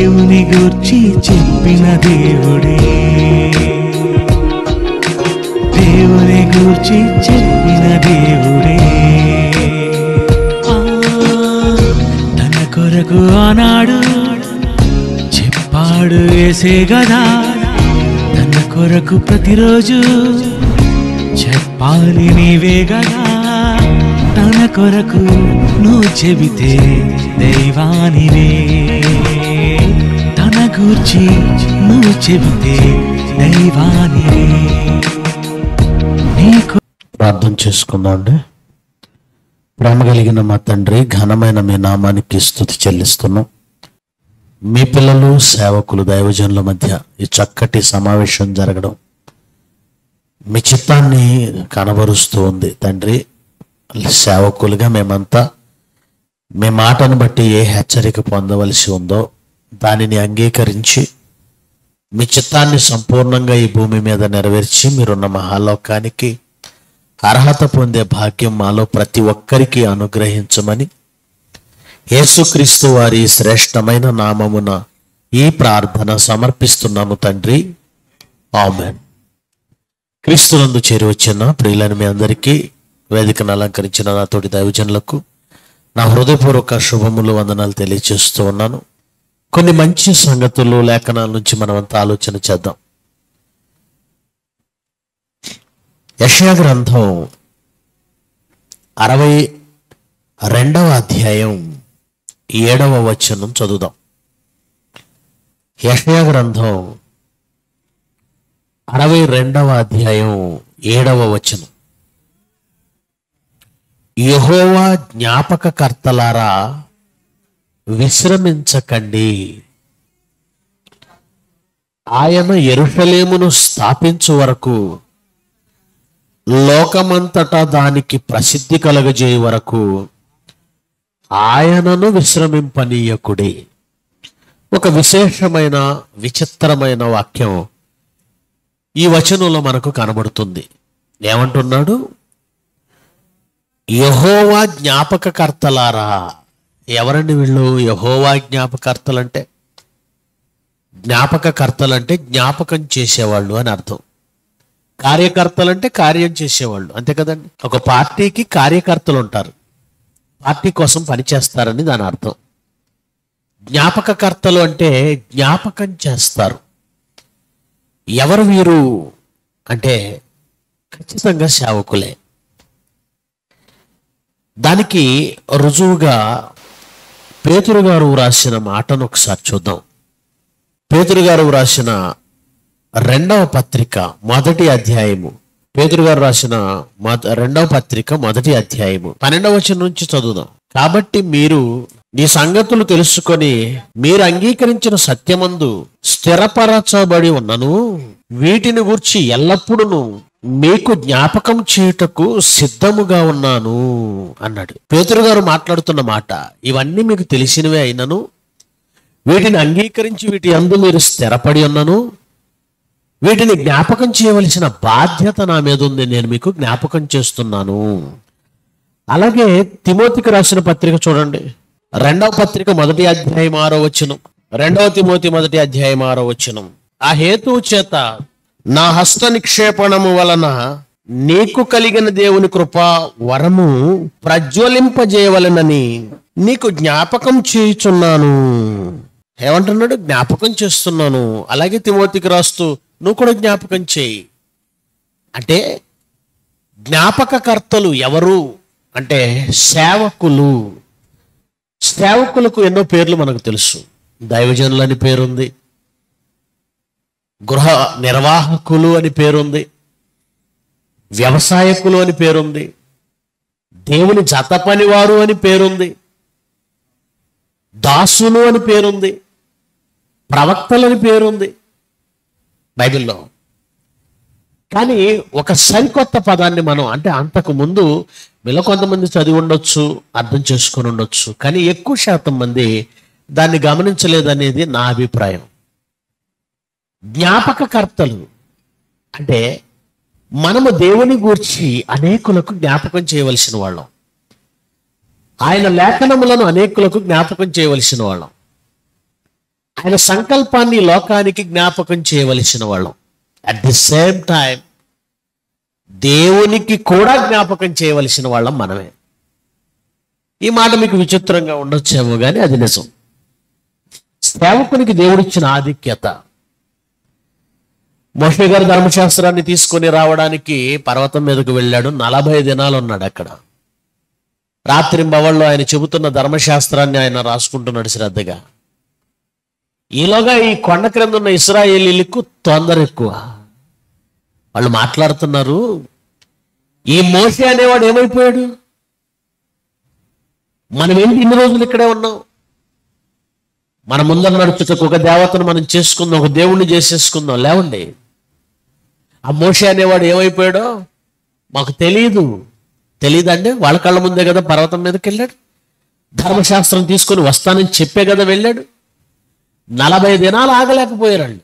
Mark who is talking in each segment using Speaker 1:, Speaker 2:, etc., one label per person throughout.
Speaker 1: దేవుని గూర్చి చెప్పిన దేవుడే, దేవుని గూర్చి చెప్పిన దేవుడే. తన కొరకు ఆనాడు చెప్పాడు యేసే గదా, తన కొరకు ప్రతిరోజు చెప్పాలి నీవే గదా. తన కొరకు నువ్వు చెబితే దైవానివే, తన గూర్చి నువ్వు చెబితే దైవానివే. నీకు
Speaker 2: ప్రార్థన చేసుకుందామండి. ప్రేమ కలిగిన మా తండ్రి, ఘనమైన మీ నామానికి స్తుతి చెల్లిస్తున్నాం. మీ పిల్లలు సేవకులు దైవజనుల మధ్య ఈ చక్కటి సమావేశం జరగడం మీ చిత్తాన్ని కనబరుస్తూ ఉంది తండ్రి. సేవకులుగా మేమంతా మీ మాటను బట్టి ఏ హెచ్చరిక పొందవలసి ఉందో దానిని అంగీకరించి మీ చిత్తాన్ని సంపూర్ణంగా ఈ భూమి మీద నెరవేర్చి మీరున్న మహాలోకానికి అర్హత పొందే భాగ్యం మాలో ప్రతి ఒక్కరికి అనుగ్రహించమని యేసుక్రీస్తు వారి శ్రేష్టమైన నామమున ఈ ప్రార్థన సమర్పిస్తున్నాము తండ్రి, ఆమేన్. క్రీస్తునందు చేరి వచ్చిన ప్రియులైన మీ అందరికీ, వేదికను అలంకరించిన నా తోటి దైవజనులకు నా హృదయపూర్వక శుభములు, వందనాలు తెలియజేస్తూ ఉన్నాను. కొన్ని మంచి సంగతులు లేఖనాల నుంచి మనమంతా ఆలోచన చేద్దాం. యెషయా గ్రంథం 62వ అధ్యాయం 7వ వచనం చదువుదాం. యెషయా గ్రంథం 62వ అధ్యాయం 7వ వచనం. యెహోవా జ్ఞాపకకర్తలారా విశ్రమించకండి, ఆయన యెరూషలేమును స్థాపించు వరకు, లోకమంతటా దానికి ప్రసిద్ధి కలగజేయ వరకు ఆయనను విశ్రమింపనీయకుడి. ఒక విశేషమైన విచిత్రమైన వాక్యం ఈ వచనంలో మనకు కనబడుతుంది. ఏమంటున్నాడు? యెహోవా జ్ఞాపకకర్తలారా. ఎవరండి వీళ్ళు? యెహోవా జ్ఞాపకర్తలంటే, జ్ఞాపకకర్తలంటే జ్ఞాపకం చేసేవాళ్ళు అని అర్థం. కార్యకర్తలంటే కార్యం చేసేవాళ్ళు, అంతే కదండి. ఒక పార్టీకి కార్యకర్తలు ఉంటారు, పార్టీ కోసం పనిచేస్తారని దాని అర్థం. జ్ఞాపకకర్తలు అంటే జ్ఞాపకం చేస్తారు. ఎవరు వీరు అంటే ఖచ్చితంగా సేవకులే. దానికి రుజువుగా పేతురు గారు రాసిన మాటను ఒకసారి చూద్దాం. పేతురు గారు రాసిన 2వ పత్రిక 1వ అధ్యాయము, పేతురు గారు రాసిన 2వ పత్రిక 1వ అధ్యాయము 12వ వచనం నుంచి చదువుదాం. కాబట్టి మీరు ఈ సంగతులు తెలుసుకొని మీరు అంగీకరించిన సత్యమందు స్థిరపరచబడి ఉన్నను, వీటిని గూర్చి ఎల్లప్పుడూ మీకు జ్ఞాపకం చేయుటకు సిద్ధముగా ఉన్నాను అన్నాడు. పేతురు గారు మాట్లాడుతున్న మాట, ఇవన్నీ మీకు తెలిసినవే అయినను వీటిని అంగీకరించి వీటి యందు మీరు స్థిరపడి ఉన్నాను, వీటిని జ్ఞాపకం చేయవలసిన బాధ్యత నా మీద ఉంది, నేను మీకు జ్ఞాపకం చేస్తున్నాను. అలాగే తిమోతికి రాసిన పత్రిక చూడండి, 2వ పత్రిక 1వ అధ్యాయం 6వ వచనం. 2వ తిమోతి 1వ అధ్యాయం 6వ వచనం. ఆ హేతువు చేత నా హస్త నిక్షేపణము వలన నీకు కలిగిన దేవుని కృప వరము ప్రజ్వలింపజేయవలనని నీకు జ్ఞాపకం చేయుచున్నాను. ఏమంటున్నాడు? జ్ఞాపకం చేస్తున్నాను. అలాగే తిమోతికి రాస్తూ నువ్వు కూడా జ్ఞాపకం చేయి అంటే, జ్ఞాపకకర్తలు ఎవరు అంటే సేవకులు. సేవకులకు ఎన్నో పేర్లు మనకు తెలుసు. దైవజనులని పేరుంది, గృహ నిర్వాహకులు అని పేరుంది, వ్యవసాయకులు అని పేరుంది, దేవుని జత పనివారు అని పేరుంది, దాసులు అని పేరుంది, ప్రవక్తలని పేరుంది బైబిల్లో. కానీ ఒక సరికొత్త పదాన్ని మనం, అంటే అంతకు ముందు మీలో కొంతమంది చదివి ఉండొచ్చు, అర్థం చేసుకొని ఉండొచ్చు, కానీ ఎక్కువ శాతం మంది దాన్ని గమనించలేదనేది నా అభిప్రాయం. జ్ఞాపకకర్తలు అంటే మనము దేవుని గూర్చి అనేకులకు జ్ఞాపకం చేయవలసిన వాళ్ళం, ఆయన లేఖనములను అనేకులకు జ్ఞాపకం చేయవలసిన వాళ్ళం, ఆయన సంకల్పాన్ని లోకానికి జ్ఞాపకం చేయవలసిన వాళ్ళం. అట్ ది సేమ్ టైం దేవునికి కూడా జ్ఞాపకం చేయవలసిన వాళ్ళం మనమే. ఈ మాట మీకు విచిత్రంగా ఉండొచ్చేమో కానీ అది నిజం. సేవకునికి దేవుడిచ్చిన ఆధిక్యత. మోషే గారు ధర్మశాస్త్రాన్ని తీసుకొని రావడానికి పర్వతం మీదకు వెళ్ళాడు. 40 దినాలు ఉన్నాడు అక్కడ. రాత్రింబవళ్ళు ఆయన చెబుతున్న ధర్మశాస్త్రాన్ని ఆయన రాసుకుంటున్నాడు శ్రద్ధగా. ఈలోగా ఈ కొండ క్రింద ఉన్న ఇశ్రాయేలీలకు తొందర ఎక్కువ. వాళ్ళు మాట్లాడుతున్నారు, ఈ మోషే అనేవాడు ఏమైపోయాడు? మనం ఏంటి ఇన్ని రోజులు ఇక్కడే ఉన్నాం? మన ముందర నడుచుటకు ఒక దేవతను మనం చేసుకుందాం, ఒక దేవుణ్ణి చేసేసుకుందాం. లేవండి, ఆ మోషే అనేవాడు ఏమైపోయాడో మాకు తెలియదండి. వాళ్ళ కళ్ళ ముందే కదా పర్వతం మీదకి వెళ్ళాడు. ధర్మశాస్త్రం తీసుకొని వస్తానని చెప్పే కదా వెళ్ళాడు. 40 దినాలు ఆగలేకపోయారండి.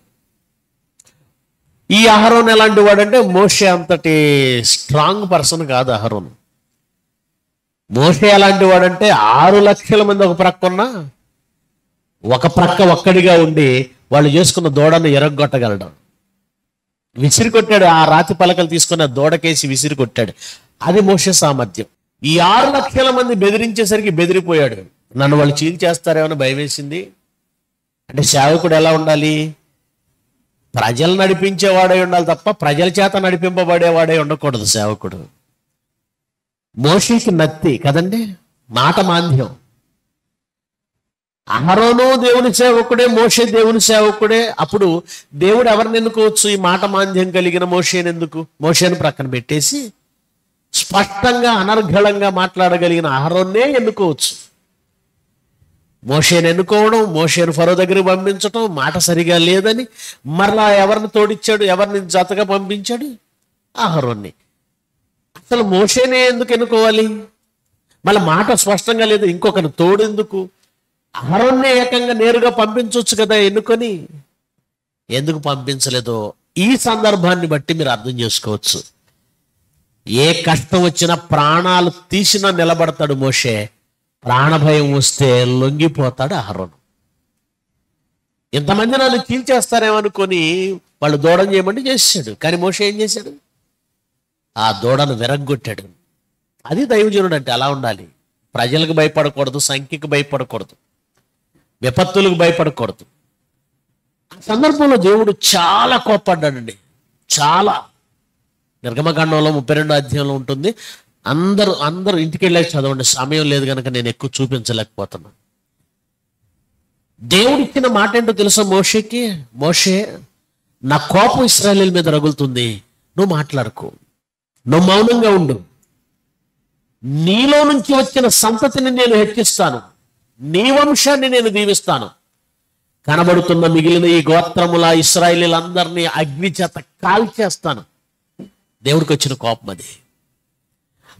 Speaker 2: ఈ అహరోన్ ఎలాంటి వాడంటే మోషే అంతటి స్ట్రాంగ్ పర్సన్ కాదు అహరోన్. మోషే ఎలాంటి వాడంటే 6 లక్షల మంది ఒక ప్రక్క ఉన్నా ఒక ప్రక్క ఒక్కడిగా ఉండి వాళ్ళు చేసుకున్న దూడను ఎరగొట్టగలడు. విసిరి కొట్టాడు. ఆ రాతి పలకలు తీసుకుని ఆ దూడకేసి విసిరి కొట్టాడు. అది మోషే సామర్థ్యం. ఈ 6 లక్షల మంది బెదిరించేసరికి బెదిరిపోయాడు. నన్ను వాళ్ళు చీల్ చేస్తారేమో భయం వేసింది. అంటే సేవకుడు ఎలా ఉండాలి? ప్రజలు నడిపించేవాడే ఉండాలి తప్ప ప్రజల చేత నడిపింపబడేవాడే ఉండకూడదు సేవకుడు. మోషేకి నత్తి కదండి, మాట మాంద్యం. అహరోను దేవుని సేవకుడే, మోషే దేవుని సేవకుడే. అప్పుడు దేవుడు ఎవరిని ఎన్నుకోవచ్చు? ఈ మాట మాంద్యం కలిగిన మోషేని ఎందుకు? మోషేను ప్రక్కన పెట్టేసి స్పష్టంగా అనర్గళంగా మాట్లాడగలిగిన అహరోన్నే ఎన్నుకోవచ్చు. మోషేను ఎన్నుకోవడం, మోషేను ఫరో దగ్గరికి పంపించడం, మాట సరిగా లేదని మరలా ఎవరిని తోడిచ్చాడు? ఎవరిని జతగా పంపించాడు? అహరోన్ని. అసలు మోషేనే ఎందుకు ఎన్నుకోవాలి? మళ్ళీ మాట స్పష్టంగా లేదు, ఇంకొకరిని తోడెందుకు? అహరోన్నే ఏకంగా నేరుగా పంపించవచ్చు కదా ఎన్నుకొని. ఎందుకు పంపించలేదో ఈ సందర్భాన్ని బట్టి మీరు అర్థం చేసుకోవచ్చు. ఏ కష్టం వచ్చినా ప్రాణాలు తీసినా నిలబడతాడు మోషే. ప్రాణభయం వస్తే లొంగిపోతాడు అహరోను. ఇంతమంది నన్ను చీల్చేస్తారేమనుకొని వాళ్ళు దూడం చేయమంటే చేసాడు. కానీ మోషే ఏం చేశాడు? ఆ దూడను విరగ్గొట్టాడు. అది దైవజనుడు అంటే అలా ఉండాలి. ప్రజలకు భయపడకూడదు, సంఖ్యకు భయపడకూడదు, విపత్తులకు భయపడకూడదు. ఆ సందర్భంలో దేవుడు చాలా కోప్పడ్డాడండి. చాలా. నిర్గమకాండంలో 32వ అధ్యాయంలో ఉంటుంది. అందరూ ఇంటికి వెళ్ళాక చదవండి, సమయం లేదు కనుక నేను ఎక్కువ చూపించలేకపోతున్నా. దేవుడు ఇచ్చిన మాట ఏంటో తెలుసా మోషేకి? మోషే, నా కోపం ఇశ్రాయేలీయుల మీద రగులుతుంది, నువ్వు మాట్లాడుకో, నువ్వు మౌనంగా ఉండు. నీలో నుంచి వచ్చిన సంతతిని నేను హెచ్చిస్తాను, నీ వంశాన్ని నేను దీవిస్తాను. కనబడుతున్న మిగిలిన ఈ గోత్రముల ఇశ్రాయేలీయులందరినీ అగ్ని చేత కాల్చేస్తాను. దేవుడికి వచ్చిన కోపం అది.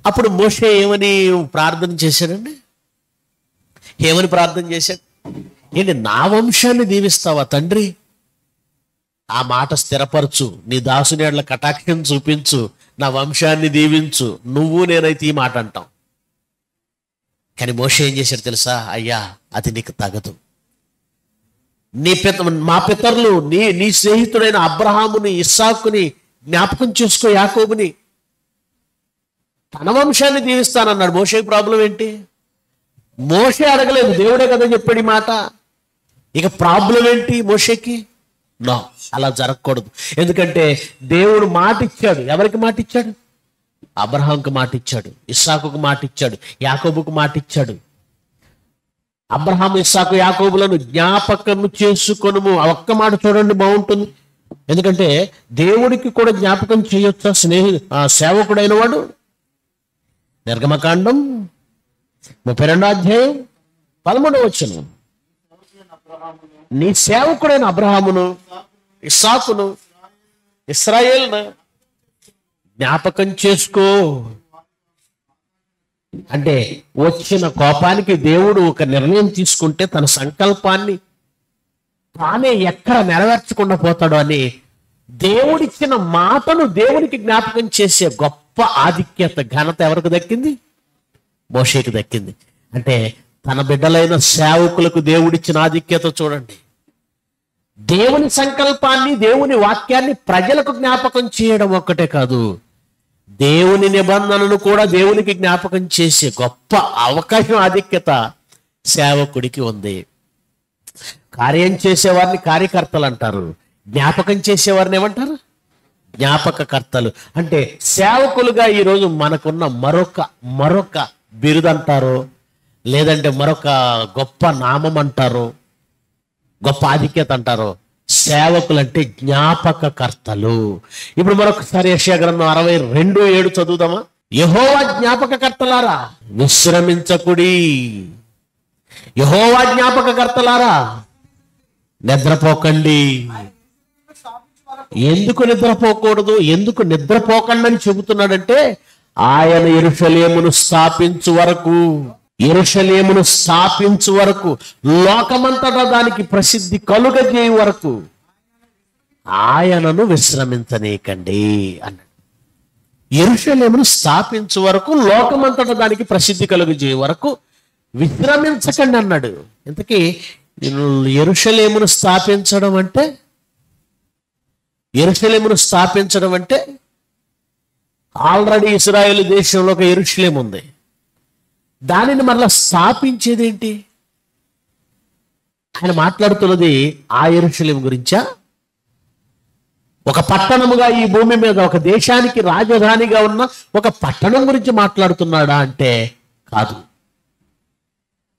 Speaker 2: అప్పుడు మోషే ఏమని ప్రార్థన చేశాడండి? ఏమని ప్రార్థన చేశాడు? ఏంటి, నా వంశాన్ని దీవిస్తావా తండ్రి? ఆ మాట స్థిరపరచు, నీ దాసుని ఎడల కటాక్షం చూపించు, నా వంశాన్ని దీవించు, నువ్వు నేనైతే ఈ మాట అంటాం. కానీ మోషే ఏం చేశాడు తెలుసా? అయ్యా, అది నీకు తగదు. మా పితరులు నీ స్నేహితుడైన అబ్రహాముని, ఇస్సాకుని జ్ఞాపకం చేసుకో, యాకోబుని. తన వంశాన్ని దీవిస్తానన్నాడు. మోషేకి ప్రాబ్లం ఏంటి? మోషే అడగలేదు, దేవుడే కదా చెప్పాడు ఈ మాట. ఇక ప్రాబ్లం ఏంటి మోషేకి? నో, అలా జరగకూడదు. ఎందుకంటే దేవుడు మాట ఇచ్చాడు. ఎవరికి మాట ఇచ్చాడు? అబ్రహాంకు మాట ఇచ్చాడు, ఇస్సాకుకు మాట ఇచ్చాడు, యాకోబుకు మాట ఇచ్చాడు. అబ్రహాము, ఇస్సాకు, యాకోబులను జ్ఞాపకం చేసుకొనుము. ఆ ఒక్క మాట చూడండి, బాగుంటుంది. ఎందుకంటే దేవుడికి కూడా జ్ఞాపకం చేయొచ్చా సేవకుడైన వాడు? నిర్గమకాండం 32వ అధ్యాయం 13వ వచనం. నీ సేవకుడైన అబ్రహామును, ఇస్సాకును, ఇశ్రాయేలును జ్ఞాపకం చేసుకో. అంటే వచ్చిన కోపానికి దేవుడు ఒక నిర్ణయం తీసుకుంటే తన సంకల్పాన్ని తానే ఎక్కడ నెరవేర్చకుండా పోతాడు అని దేవుడిచ్చిన మాటను దేవునికి జ్ఞాపకం చేసే గొప్ప ఆధిక్యత, ఘనత ఎవరికి దక్కింది? మోషేకి దక్కింది. అంటే తన బిడ్డలైన సేవకులకు దేవుడిచ్చిన ఆధిక్యత చూడండి. దేవుని సంకల్పాన్ని, దేవుని వాక్యాన్ని ప్రజలకు జ్ఞాపకం చేయడం ఒక్కటే కాదు, దేవుని నిబంధనను కూడా దేవునికి జ్ఞాపకం చేసే గొప్ప అవకాశం, ఆధిక్యత సేవకుడికి ఉంది. కార్యం చేసేవారిని కార్యకర్తలు అంటారు, జ్ఞాపకం చేసేవారిని ఏమంటారు? జ్ఞాపకకర్తలు. అంటే సేవకులుగా ఈరోజు మనకున్న మరొక బిరుదు అంటారు, లేదంటే మరొక గొప్ప నామం అంటారు, గొప్ప ఆధిక్యత అంటారు. సేవకులు అంటే జ్ఞాపకకర్తలు. ఇప్పుడు మరొకసారి యెషయా గ్రంథం 62:7 చదువుదామా? యెహోవా జ్ఞాపకకర్తలారా విశ్రమించకుడి, యెహోవా జ్ఞాపకకర్తలారా నిద్రపోకండి. ఎందుకు నిద్రపోకూడదు, ఎందుకు నిద్రపోకండి అని చెబుతున్నాడంటే, ఆయన యెరూషలేమును స్థాపించు వరకు లోకమంతటా దానికి ప్రసిద్ధి కలుగజేయు వరకు ఆయనను విశ్రమించనీకండి అన్నాడు. యెరూషలేమును స్థాపించు వరకు, లోకమంతటా దానికి ప్రసిద్ధి కలుగజేయు వరకు విశ్రమించకండి అన్నాడు. ఇంతకీ యెరూషలేమును స్థాపించడం అంటే ఆల్రెడీ ఇశ్రాయేలు దేశంలో ఒక యెరూషలేము ఉంది. దానిని మరలా స్థాపించేది ఏంటి? ఆయన మాట్లాడుతున్నది ఆ యెరూషలేము గురించా? ఒక పట్టణముగా ఈ భూమి మీద, ఒక దేశానికి రాజధానిగా ఉన్న ఒక పట్టణం గురించి మాట్లాడుతున్నాడా అంటే కాదు.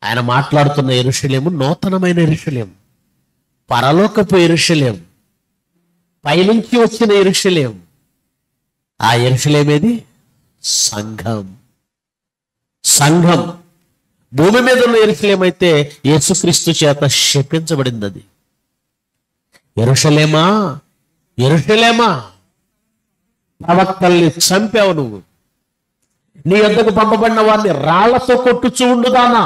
Speaker 2: ఆయన మాట్లాడుతున్న యెరూషలేము నూతనమైన యెరూషలేము, పరలోకపు యెరూషలేము, పైనుంచి వచ్చిన యెరూషలేము. ఆ యెరూషలేమేది? సంఘం. భూమి మీద ఉన్న యెరూషలేము అయితే యేసుక్రీస్తు చేత శపించబడింది. అది యెరూషలేమా ప్రవక్తల్ని చంపావు నువ్వు, నీ వద్దకు పంపబడిన వారిని రాళ్లతో కొట్టుచూ ఉండుదానా?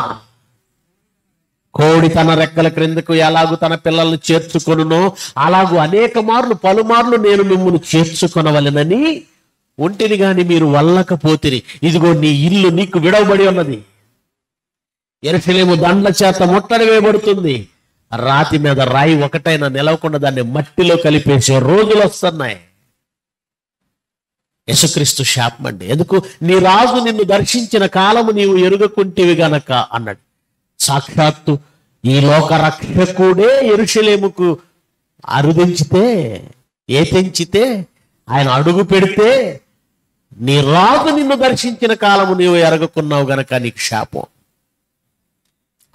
Speaker 2: కోడి తన రెక్కల క్రిందకు ఎలాగూ తన పిల్లల్ని చేర్చుకొనునో అలాగూ పలుమార్లు నేను మిమ్మల్ని చేర్చుకొనవలెనని ఒంటిని గాని మీరు వల్లకపోతిరి. ఇదిగో నీ ఇల్లు నీకు విడవబడి ఉన్నది. యెరూషలేము దండ్ల చేత ముట్టడి వేయబడుతుంది. రాతి మీద రాయి ఒకటైనా నిలవకుండా దాన్ని మట్టిలో కలిపేసే రోజులు వస్తున్నాయి. యేసుక్రీస్తు శాపమండి. ఎందుకు? నీ రాజు నిన్ను దర్శించిన కాలము నీవు ఎరుగకుంటివి గనక అన్నాడు. సాక్షాత్తు ఈ లోక రక్షకుడే యెరూషలేముకు తెంచితే ఆయన అడుగు పెడితే, నీ రాజు నిన్ను దర్శించిన కాలము నీవు ఎరగకున్నావు గనక నీకు శాపం.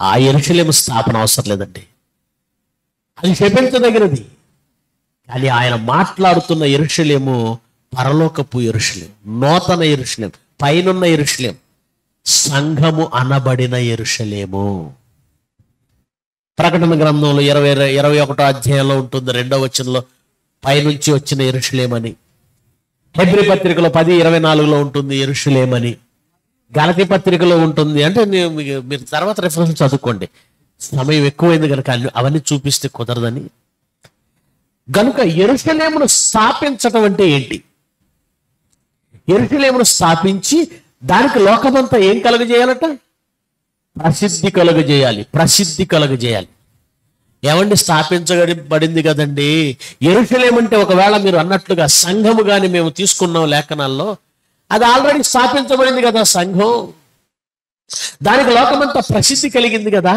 Speaker 2: ఆ యెరూషలేము స్థాపన అవసరం లేదండి, అది శపించదగినది. కానీ ఆయన మాట్లాడుతున్న యెరూషలేము పరలోకపు యెరూషలేము, నూతన యెరూషలేము, పైనున్న యెరూషలేము, సంఘము అనబడిన యెరూషలేము. ప్రకటన గ్రంథంలో 21వ అధ్యాయంలో ఉంటుంది, 2వ వచనంలో పైనుంచి వచ్చిన యెరూషలేమని. హెబ్రీ పత్రికలో 10:24లో ఉంటుంది యెరూషలేమని. గలతీ పత్రికలో ఉంటుంది. అంటే మీరు తర్వాత రెఫరెన్స్ చదువుకోండి, సమయం ఎక్కువైంది కనుక అవన్నీ చూపిస్తే కుదరదని. గనుక యెరూషలేమును స్థాపించటం అంటే ఏంటి? యెరూషలేమును స్థాపించి దానికి లోకమంతా ఏం కలుగజేయాలట? ప్రసిద్ధి కలుగజేయాలి. ఏమండి, స్థాపించబడింది కదండి. యెరూషలేము అంటే ఒకవేళ మీరు అన్నట్లుగా సంఘము గాని మేము తీసుకున్నాం లేఖనాల్లో, అది ఆల్రెడీ స్థాపించబడింది కదా సంఘం, దానికి లోకమంతా ప్రసిద్ధి కలిగింది కదా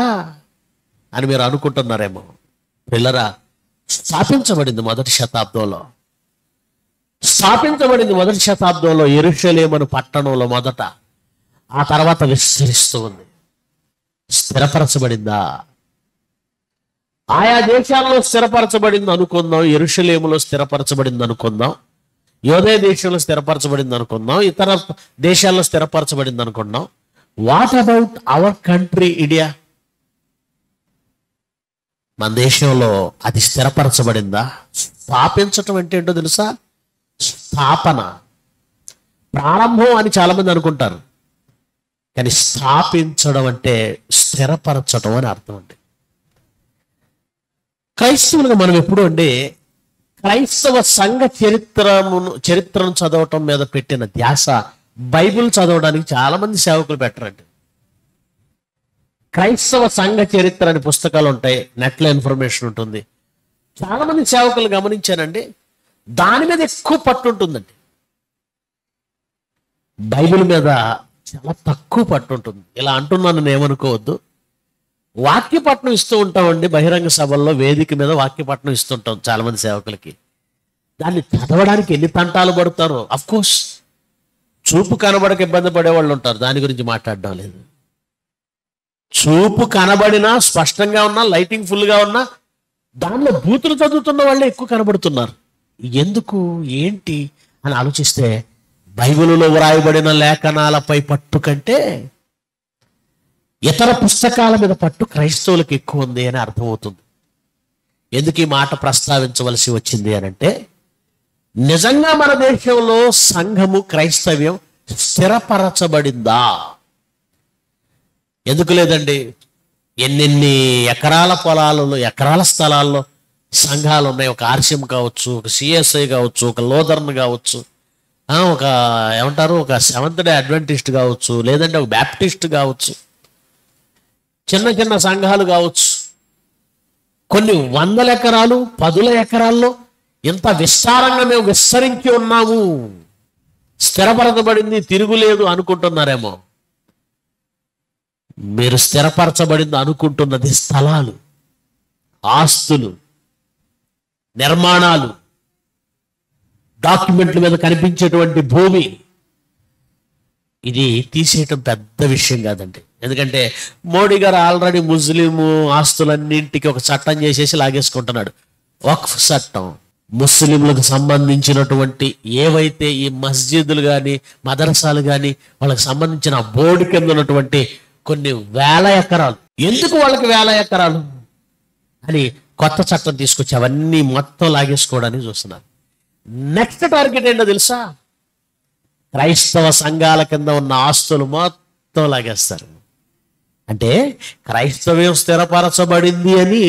Speaker 2: అని మీరు అనుకుంటున్నారేమో. పిల్లరా, స్థాపించబడింది మొదటి శతాబ్దంలో యెరూషలేము పట్టణంలో మొదట. ఆ తర్వాత విస్తరిస్తూ ఉంది. స్థిరపరచబడిందా? ఆయా దేశాల్లో స్థిరపరచబడింది అనుకుందాం, యెరూషలేములో స్థిరపరచబడింది అనుకుందాం, యోదయ దేశంలో స్థిరపరచబడింది అనుకుందాం, ఇతర దేశాల్లో స్థిరపరచబడింది అనుకుందాం. What about our country India? మన దేశంలో అది స్థిరపరచబడిందా? స్థాపించటం అంటే ఏంటో తెలుసా? స్థాపన, ప్రారంభం అని చాలా మంది అనుకుంటారు. కానీ స్థాపించడం అంటే స్థిరపరచడం అని అర్థం అండి. క్రైస్తవులుగా మనం ఎప్పుడు అంటే క్రైస్తవ సంఘ చరిత్రను చదవటం మీద పెట్టిన ధ్యాస బైబిల్ చదవడానికి చాలా మంది సేవకులు పెట్టరండి. క్రైస్తవ సంఘ చరిత్ర అని పుస్తకాలు ఉంటాయి, నెట్లో ఇన్ఫర్మేషన్ ఉంటుంది. చాలా మంది సేవకులు గమనించానండి, దాని మీద ఎక్కువ పట్టు ఉంటుందండి. బైబిల్ మీద చాలా తక్కువ పట్టు ఉంటుంది. ఇలా అంటున్నాను నేను, ఏమనుకోవద్దు. వాక్యపట్నం ఇస్తూ ఉంటామండి, బహిరంగ సభల్లో వేదిక మీద వాక్యపట్నం ఇస్తుంటాం చాలా మంది సేవకులకి. దాన్ని చదవడానికి ఎన్ని తంటాలు పడతారో. కోర్స్ చూపు కనబడక ఇబ్బంది పడేవాళ్ళు ఉంటారు, దాని గురించి మాట్లాడడం లేదు. చూపు కనబడినా, స్పష్టంగా ఉన్నా, లైటింగ్ ఫుల్గా ఉన్నా, దానిలో బూతులు చదువుతున్న వాళ్ళే ఎక్కువ కనబడుతున్నారు. ఎందుకు, ఏంటి అని ఆలోచిస్తే బైబిలులో వ్రాయబడిన లేఖనాలపై పట్టు కంటే ఇతర పుస్తకాల మీద పట్టు క్రైస్తవులకు ఎక్కువ ఉంది అని అర్థమవుతుంది. ఎందుకు ఈ మాట ప్రస్తావించవలసి వచ్చింది అని అంటే, నిజంగా మన దేశంలో సంఘము, క్రైస్తవ్యం స్థిరపరచబడిందా? ఎందుకు లేదండి? ఎన్నెన్ని ఎకరాల పొలాలలో, ఎకరాల స్థలాల్లో సంఘాలు ఉన్నాయి. ఒక ఆర్సిఎం కావచ్చు, ఒక సిఎస్ఐ కావచ్చు, ఒక లోదర్న్ కావచ్చు, ఒక ఏమంటారు, ఒక సెవెంత్ డే అడ్వెంటిస్ట్ కావచ్చు, లేదంటే ఒక బ్యాప్టిస్ట్ కావచ్చు, చిన్న చిన్న సంఘాలు కావచ్చు. కొన్ని వందల ఎకరాలు, పదుల ఎకరాల్లో ఇంత విస్తారంగా మేము విస్తరించి ఉన్నాము, స్థిరపరచబడింది, తిరుగులేదు అనుకుంటున్నారేమో. మీరు స్థిరపరచబడింది అనుకుంటున్నది స్థలాలు, ఆస్తులు, నిర్మాణాలు, డాక్యుమెంట్ల మీద కనిపించేటువంటి భూమి. ఇది తీసేయటం పెద్ద విషయం కాదండి. ఎందుకంటే మోడీ గారు ఆల్రెడీ ముస్లిం ఆస్తులన్నింటికి ఒక చట్టం చేసేసి లాగేసుకుంటున్నాడు. వక్ఫ్ చట్టం. ముస్లింలకు సంబంధించినటువంటి ఏవైతే ఈ మస్జిదులు కానీ, మదరసాలు కానీ, వాళ్ళకి సంబంధించిన బోర్డు కింద ఉన్నటువంటి కొన్ని వేల ఎకరాలు, ఎందుకు వాళ్ళకి వేల ఎకరాలు అని కొత్త చట్టం తీసుకొచ్చి అవన్నీ మొత్తం లాగేసుకోవడానికి చూస్తున్నారు. నెక్స్ట్ టార్గెట్ ఏంటో తెలుసా? క్రైస్తవ సంఘాల కింద ఉన్న ఆస్తులు మొత్తం లాగేస్తారు. అంటే క్రైస్తవ్యం స్థిరపరచబడింది అని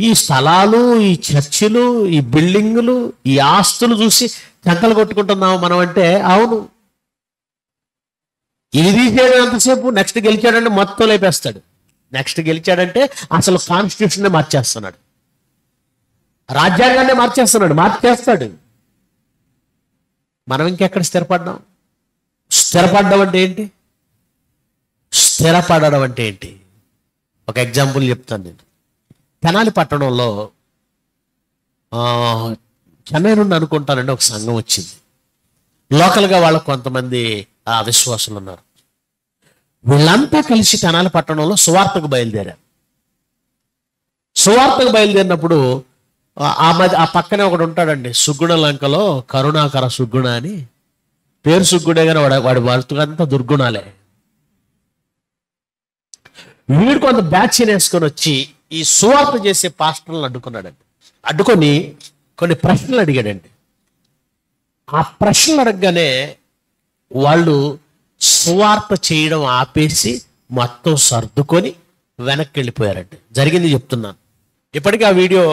Speaker 2: ఈ స్థలాలు, ఈ చర్చిలు, ఈ బిల్డింగులు, ఈ ఆస్తులు చూసి చంకలు కొట్టుకుంటున్నాము మనం. అంటే అవును, ఇది తీసేయడం ఎంతసేపు, నెక్స్ట్ గెలిచాడంటే మొత్తం లేపేస్తాడు. నెక్స్ట్ గెలిచాడంటే అసలు కాన్స్టిట్యూషన్ మార్చేస్తున్నాడు, రాజ్యాంగాన్ని మార్చేస్తాడు. మనం ఇంకెక్కడ స్థిరపడ్డాం? స్థిరపడడం అంటే ఏంటి? స్థిరపడడం అంటే ఏంటి? ఒక ఎగ్జాంపుల్ చెప్తాను నేను. తెనాలి పట్టణంలో చెన్నై నుండి అనుకుంటానండి ఒక సంఘం వచ్చింది. లోకల్గా వాళ్ళకు కొంతమంది విశ్వాసులు ఉన్నారు. వీళ్ళంతా కలిసి తెనాలి పట్టణంలో సువార్తకు బయలుదేరారు. సువార్తకు బయలుదేరినప్పుడు ఆ పక్కనే ఒకడు ఉంటాడండి, సుగ్గుణ లంకలో కరుణాకర సుగ్గుణ అని. పేరు సుగ్గుడే కానీ వాడి వర్తుకంతా దుర్గుణాలే. వీడు కొంత బ్యాచ్ వేసుకొని వచ్చి ఈ సువార్త చేసే పాస్టర్లను అడ్డుకున్నాడండి. అడ్డుకొని కొన్ని ప్రశ్నలు అడిగాడండి. ఆ ప్రశ్నలు అడగగానే వాళ్ళు సువార్త చేయడం ఆపేసి మొత్తం సర్దుకొని వెనక్కి వెళ్ళిపోయారండి. జరిగింది చెప్తున్నాను. ఇప్పటికీ ఆ వీడియో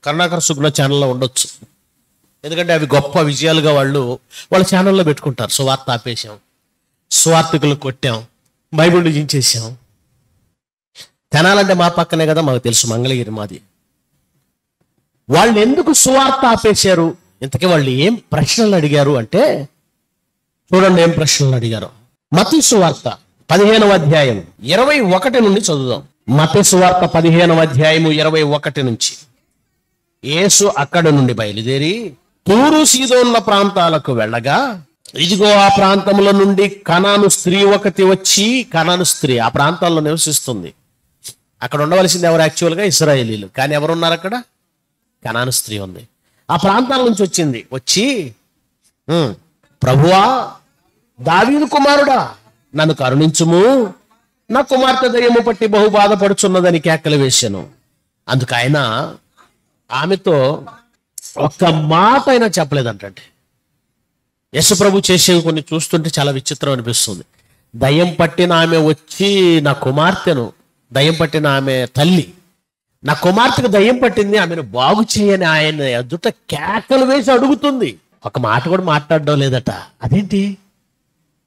Speaker 2: కరుణాకర సుగ్గుణ ఛానల్లో ఉండొచ్చు. ఎందుకంటే అవి గొప్ప విజయాలుగా వాళ్ళ ఛానల్లో పెట్టుకుంటారు. సువార్త ఆపేశాం, సువార్తికులు కొట్టాం, బైబిల్ దించేసాం. తెనాలంటే మా పక్కనే కదా, మాకు తెలుసు, మంగళగిరి మాది. వాళ్ళు ఎందుకు సువార్త ఆపేశారు? ఇంతకీ వాళ్ళు ఏం ప్రశ్నలు అడిగారు అంటే, చూడండి ఏం ప్రశ్నలు అడిగారు. మత్తయి సువార్త 15వ అధ్యాయం 21 నుండి చదువుదాం. మత్తయి సువార్త 15వ అధ్యాయము 21 నుంచి. యేసు అక్కడ నుండి బయలుదేరి తూరు సీదోన్ల ప్రాంతాలకు వెళ్ళగా, ఇదిగో ఆ ప్రాంతముల నుండి కనాను స్త్రీ ఒకటి వచ్చి, కనాను స్త్రీ ఆ ప్రాంతాల్లో నివసిస్తుంది. అక్కడ ఉండవలసింది ఎవరు? యాక్చువల్గా ఇశ్రాయేలీలు. కానీ ఎవరున్నారు అక్కడ? కనాను స్త్రీ ఉంది. ఆ ప్రాంతాల నుంచి వచ్చి ప్రభువా, దావీదు కుమారుడా, నన్ను కరుణించుము, నా కుమార్తె దయ్యము పట్టి బహు బాధపడుచున్నదని కేకలు వేశాను. అందుకు ఆయన ఆమెతో ఒక్క మాట అయినా చెప్పలేదంటే. యేసుప్రభు చేసేవి కొన్ని చూస్తుంటే చాలా విచిత్రం అనిపిస్తుంది. దయ్యం పట్టిన ఆమె వచ్చి, నా కుమార్తెను, దయ్యం పట్టిన ఆమె తల్లి, నా కుమార్తెకు దయ్యం పట్టింది, ఆమెను బాగు చేయని ఆయన ఎదుట కేకలు వేసి అడుగుతుంది. ఒక మాట కూడా మాట్లాడడం లేదట. అదేంటి?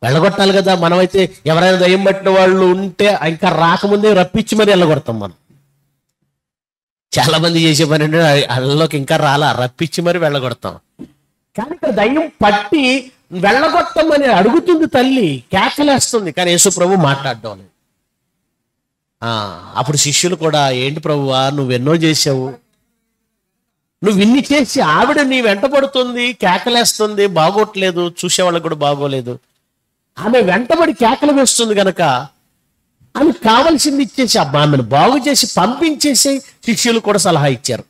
Speaker 2: వెళ్ళగొట్టాలి కదా. మనమైతే ఎవరైనా దయ్యం పట్టిన వాళ్ళు ఉంటే ఇంకా రాకముందే రప్పించి మరి వెళ్ళగొడతాం మనం. చాలా మంది చేసే పని అంటే అల్లలోకి ఇంకా రాలా, రప్పించి మరి వెళ్ళగొడతాం. కానీ ఇక్కడ దయ్యం పట్టి వెళ్ళగొట్టమని అడుగుతుంది తల్లి, కేకలేస్తుంది, కానీ యేసు ప్రభు మాట్లాడడం లేదు. అప్పుడు శిష్యులు కూడా, ఏంటి ప్రభువా నువ్వెన్నో చేసావు, నువ్వు ఇన్ని చేసి ఆవిడ నీ వెంట పడుతుంది, కేకలేస్తుంది, బాగోట్లేదు, చూసేవాళ్ళకి కూడా బాగోలేదు, ఆమె వెంటబడి కేకలు వేస్తుంది గనక ఆమె కావలసింది ఇచ్చేసి ఆమెను బాగు చేసి పంపించేసి శిష్యులు కూడా సలహా ఇచ్చారు.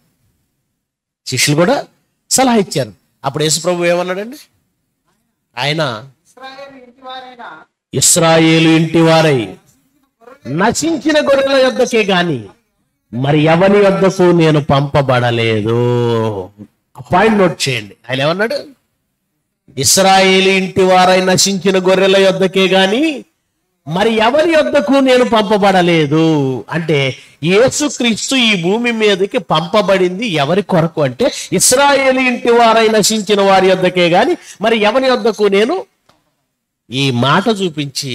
Speaker 2: అప్పుడు యేసు ప్రభు ఏమన్నాడండి? ఆయన ఇశ్రాయేలు ఇంటి వారై నశించిన గొర్రెల యొద్దకే గాని మరి ఎవరి యొద్దకు నేను పంపబడలేదు. పాయింట్ నోట్ చేయండి. ఆయన ఏమన్నాడు? ఇశ్రాయేలు ఇంటి వారై నశించిన గొర్రెల యొద్దకే గాని మరి ఎవరి యొద్దకు నేను పంపబడలేదు. అంటే యేసుక్రీస్తు ఈ భూమి మీదకి పంపబడింది ఎవరి కొరకు అంటే ఇశ్రాయేలు ఇంటి వారై నశించిన వారి యొద్దకే గాని మరి ఎవరి యొద్దకు నేను, ఈ మాట చూపించి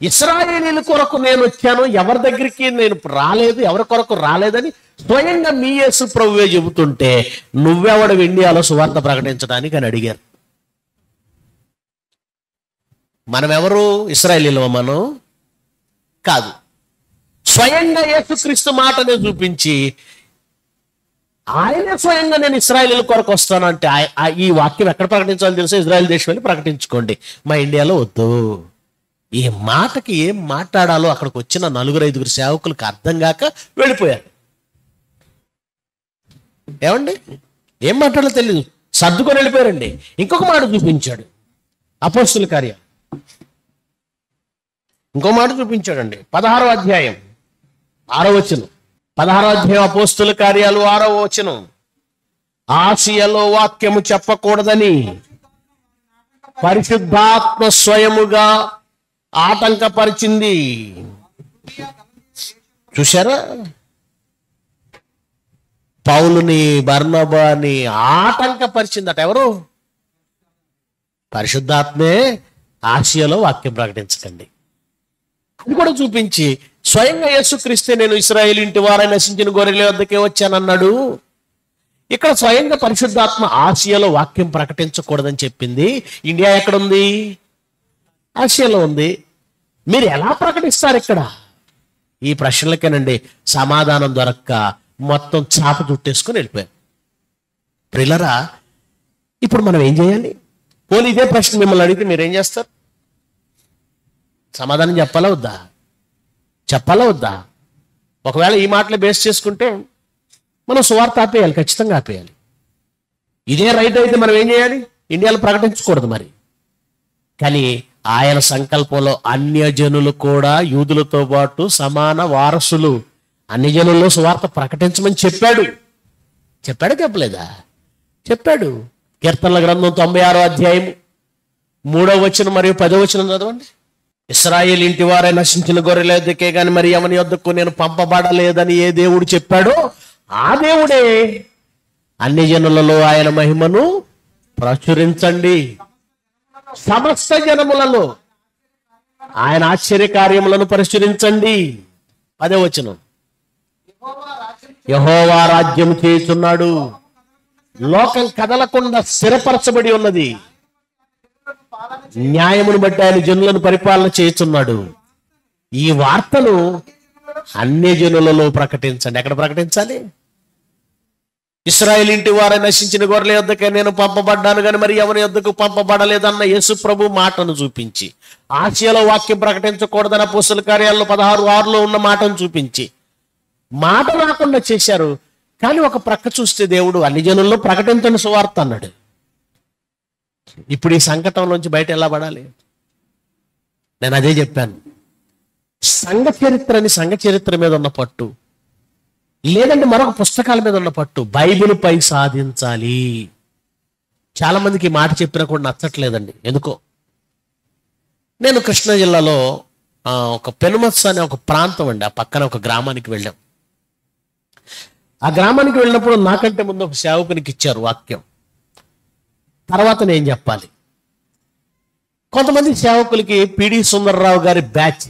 Speaker 2: ఇశ్రాయేలీల కొరకు నేను వచ్చాను, ఎవరి దగ్గరికి నేను రాలేదు, ఎవరి కొరకు రాలేదని స్వయంగా మీ యేసు ప్రభువే చెబుతుంటే నువ్వెవడ ఇండియాలో సువార్త ప్రకటించడానికి అని అడిగారు. మనం ఎవరు? ఇశ్రాయేలీలు మనం కాదు. స్వయంగా యేసుక్రీస్తు మాటనే చూపించి ఆయనే స్వయంగా నేను ఇశ్రాయేలీల కొరకు వస్తాను అంటే ఈ వాక్యం ఎక్కడ ప్రకటించాలో తెలుసా? ఇజ్రాయెల్ దేశం వెళ్ళి ప్రకటించుకోండి, మా ఇండియాలో వద్దు. ఈ మాటకి ఏం మాట్లాడాలో అక్కడికి వచ్చిన 4-5 సేవకులకు అర్థం కాక వెళ్ళిపోయారు. ఏమండి, ఏం మాట్లాడాలో తెలియదు, సర్దుకొని వెళ్ళిపోయారండి. ఇంకొక మాట చూపించాడు అపోస్తుల కార్యాలు, ఇంకో మాట చూపించాడండి. 16వ అధ్యాయం 6వ వచనం. 16వ అధ్యాయం అపోస్తుల కార్యాలు 6వ వచనం. ఆసియాలో వాక్యము చెప్పకూడదని పరిశుద్ధాత్మ స్వయముగా ఆటంకపరిచింది. చూశారా? పౌలుని, బర్నబాని ఆటంకపరిచిందట. ఎవరు? పరిశుద్ధాత్మే. ఆసియాలో వాక్యం ప్రకటించకండి అది కూడా చూపించి స్వయంగా యేసుక్రీస్తే నేను ఇశ్రాయేలు ఇంటి వారై నశించిన గొర్రెల వద్దకే వచ్చానన్నాడు. ఇక్కడ స్వయంగా పరిశుద్ధాత్మ ఆసియాలో వాక్యం ప్రకటించకూడదని చెప్పింది. ఇండియా ఎక్కడుంది? ఆసియాలో ఉంది. మీరు ఎలా ప్రకటిస్తారు ఇక్కడ? ఈ ప్రశ్నలకేనండి సమాధానం దొరక్క మొత్తం చాప చుట్టేసుకుని వెళ్ళిపోయారు. ప్రియులారా, ఇప్పుడు మనం ఏం చేయాలి? పోనీ ఇదే ప్రశ్న మిమ్మల్ని అడిగితే మీరేం చేస్తారు? సమాధానం చెప్పాలా వద్దా? చెప్పాలా వద్దా? ఒకవేళ ఈ మాటలు బేస్ చేసుకుంటే మనం సువార్త ఆపేయాలి, ఖచ్చితంగా ఆపేయాలి. ఇదే రైట్ అయితే మనం ఏం చేయాలి? ఇండియాలో ప్రకటించకూడదు మరి. కానీ ఆయన సంకల్పంలో అన్యజనులు కూడా యూదులతో పాటు సమాన వారసులు, అన్ని జనుల్లో సువార్త ప్రకటించమని చెప్పాడు. చెప్పలేదా? చెప్పాడు. కీర్తనల గ్రంథం 96వ అధ్యాయం 3వ వచనం మరియు 10వ వచనం చదవండి. ఇశ్రాయేలు ఇంటి వారై నశించిన గొర్రెల యొద్దకే గాని మరి ఎవరి యొద్దకు నేను పంపబడలేదని ఏ దేవుడు చెప్పాడో ఆ దేవుడే అన్ని జనులలో ఆయన మహిమను ప్రచురించండి. సమస్త జనములలో ఆయన ఆశ్చర్య కార్యములను ప్రచురించండి. 10వ వచనం. యెహోవా రాజ్యం చేయుచున్నాడు, లోకం కదలకుండా స్థిరపరచబడి ఉన్నది. న్యాయమును బట్టి ఆయన జనులను పరిపాలన చేయుచున్నాడు. ఈ వార్తను అన్ని జనులలో ప్రకటించండి. ఎక్కడ ప్రకటించాలి? ఇశ్రాయేలు ఇంటి వారై నశించిన గొర్రెల యొద్దకే నేను పంపబడ్డాను కానీ మరి ఎవరి యొద్దకు పంపబడలేదన్న యేసు ప్రభు మాటను చూపించి, ఆసియాలో వాక్యం ప్రకటించకూడదని అపోస్తలుల కార్యాల్లో 16:6లో ఉన్న మాటను చూపించి మాట రాకుండా చేశారు. కానీ ఒక ప్రక్క చూస్తే దేవుడు అన్ని జనుల్లో ప్రకటించని సువార్త అన్నాడు. ఇప్పుడు ఈ సంకటంలోంచి బయట ఎలా పడాలి? నేను అదే చెప్పాను. సంఘ చరిత్ర మీద ఉన్న పట్టు, లేదంటే మరొక పుస్తకాల మీద ఉన్న పట్టు, బైబిల్ పై సాధించాలి. చాలా మందికి ఈ మాట చెప్పినా కూడా నచ్చట్లేదండి. ఎందుకో నేను కృష్ణా జిల్లాలో ఒక పెనుమత్స అనే ఒక ప్రాంతం అండి, ఆ పక్కన ఒక గ్రామానికి వెళ్ళాం. ఆ గ్రామానికి వెళ్ళినప్పుడు నాకంటే ముందు ఒక సేవకునికి ఇచ్చారు వాక్యం. తర్వాత నేను చెప్పాలి. కొంతమంది సేవకులకి పిడి సుందరరావు గారి బ్యాచ్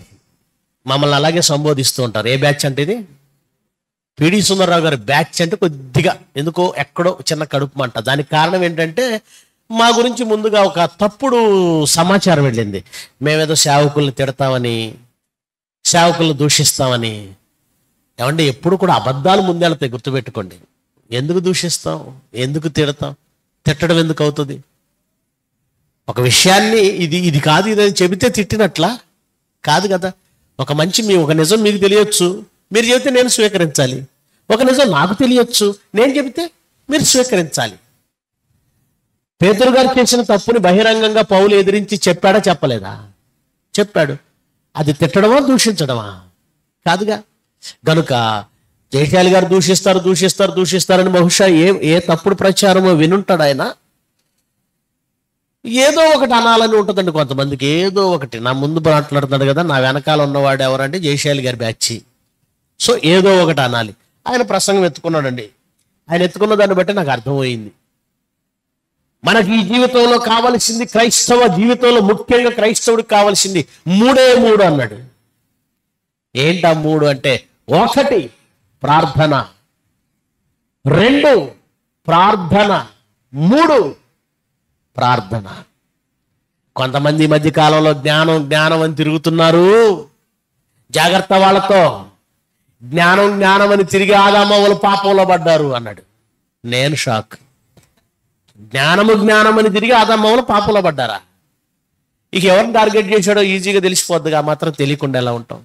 Speaker 2: మమ్మల్ని అలాగే సంబోధిస్తూ ఉంటారు. ఏ బ్యాచ్ అంటే ఇది? పిడి సుందరరావు గారి బ్యాచ్ అంటే కొద్దిగా ఎందుకో ఎక్కడో చిన్న కడుపు మంట. దానికి కారణం ఏంటంటే మా గురించి ముందుగా ఒక తప్పుడు సమాచారం వెళ్ళింది. మేమేదో సేవకుల్ని తిడతామని, సేవకులను దూషిస్తామని. ఏమంటే ఎప్పుడు కూడా అబద్ధాలు ముందెళ్తాయి, గుర్తుపెట్టుకోండి. ఎందుకు దూషిస్తాం, ఎందుకు తిడతాం, తిట్టడం ఎందుకు అవుతుంది? ఒక విషయాన్ని ఇది కాదు ఇదని చెబితే తిట్టినట్లా కాదు కదా. ఒక నిజం మీకు తెలియచ్చు, మీరు చెబితే నేను స్వీకరించాలి. ఒక నిజం నాకు తెలియచ్చు, నేను చెబితే మీరు స్వీకరించాలి. పేతురు గారు చేసిన తప్పుని బహిరంగంగా పౌలు ఎదిరించి చెప్పాడా చెప్పలేదా? చెప్పాడు. అది తిట్టడమా దూషించడమా? కాదుగా. గనుక జయశాలి గారు దూషిస్తారని బహుశా ఏ తప్పుడు ప్రచారమో వినుంటాడు ఆయన. ఏదో ఒకటి అనాలని ఉంటుందండి కొంతమందికి, ఏదో ఒకటి. నా ముందు మాట్లాడుతున్నాడు కదా, నా వెనకాల ఉన్నవాడు ఎవరంటే జయశాలి గారి బ్యాచ్. సో ఏదో ఒకటి అనాలి. ఆయన ప్రసంగం ఎత్తుకున్నాడండి. ఆయన ఎత్తుకున్న దాన్ని బట్టి నాకు అర్థమైంది, మనకి ఈ జీవితంలో కావలసింది, క్రైస్తవ జీవితంలో ముఖ్యంగా క్రైస్తవుడికి కావలసింది 3 అన్నాడు. ఏంటా 3 అంటే? 1 ప్రార్థన, 2 ప్రార్థన, 3 ప్రార్థన. కొంతమంది ఈ మధ్య కాలంలో జ్ఞానం అని తిరుగుతున్నారు. జాగ్రత్త వాళ్ళతో. జ్ఞానం అని తిరిగి ఆదామవ్వలు పాపంలో పడ్డారు అన్నాడు. నేను షాక్. జ్ఞానం అని తిరిగి ఆదామవ్వలు పాపంలో పడ్డారా? ఇక ఎవరిని టార్గెట్ చేశాడో ఈజీగా తెలిసిపోద్దిగా. మాత్రం తెలియకుండా ఎలా ఉంటాం?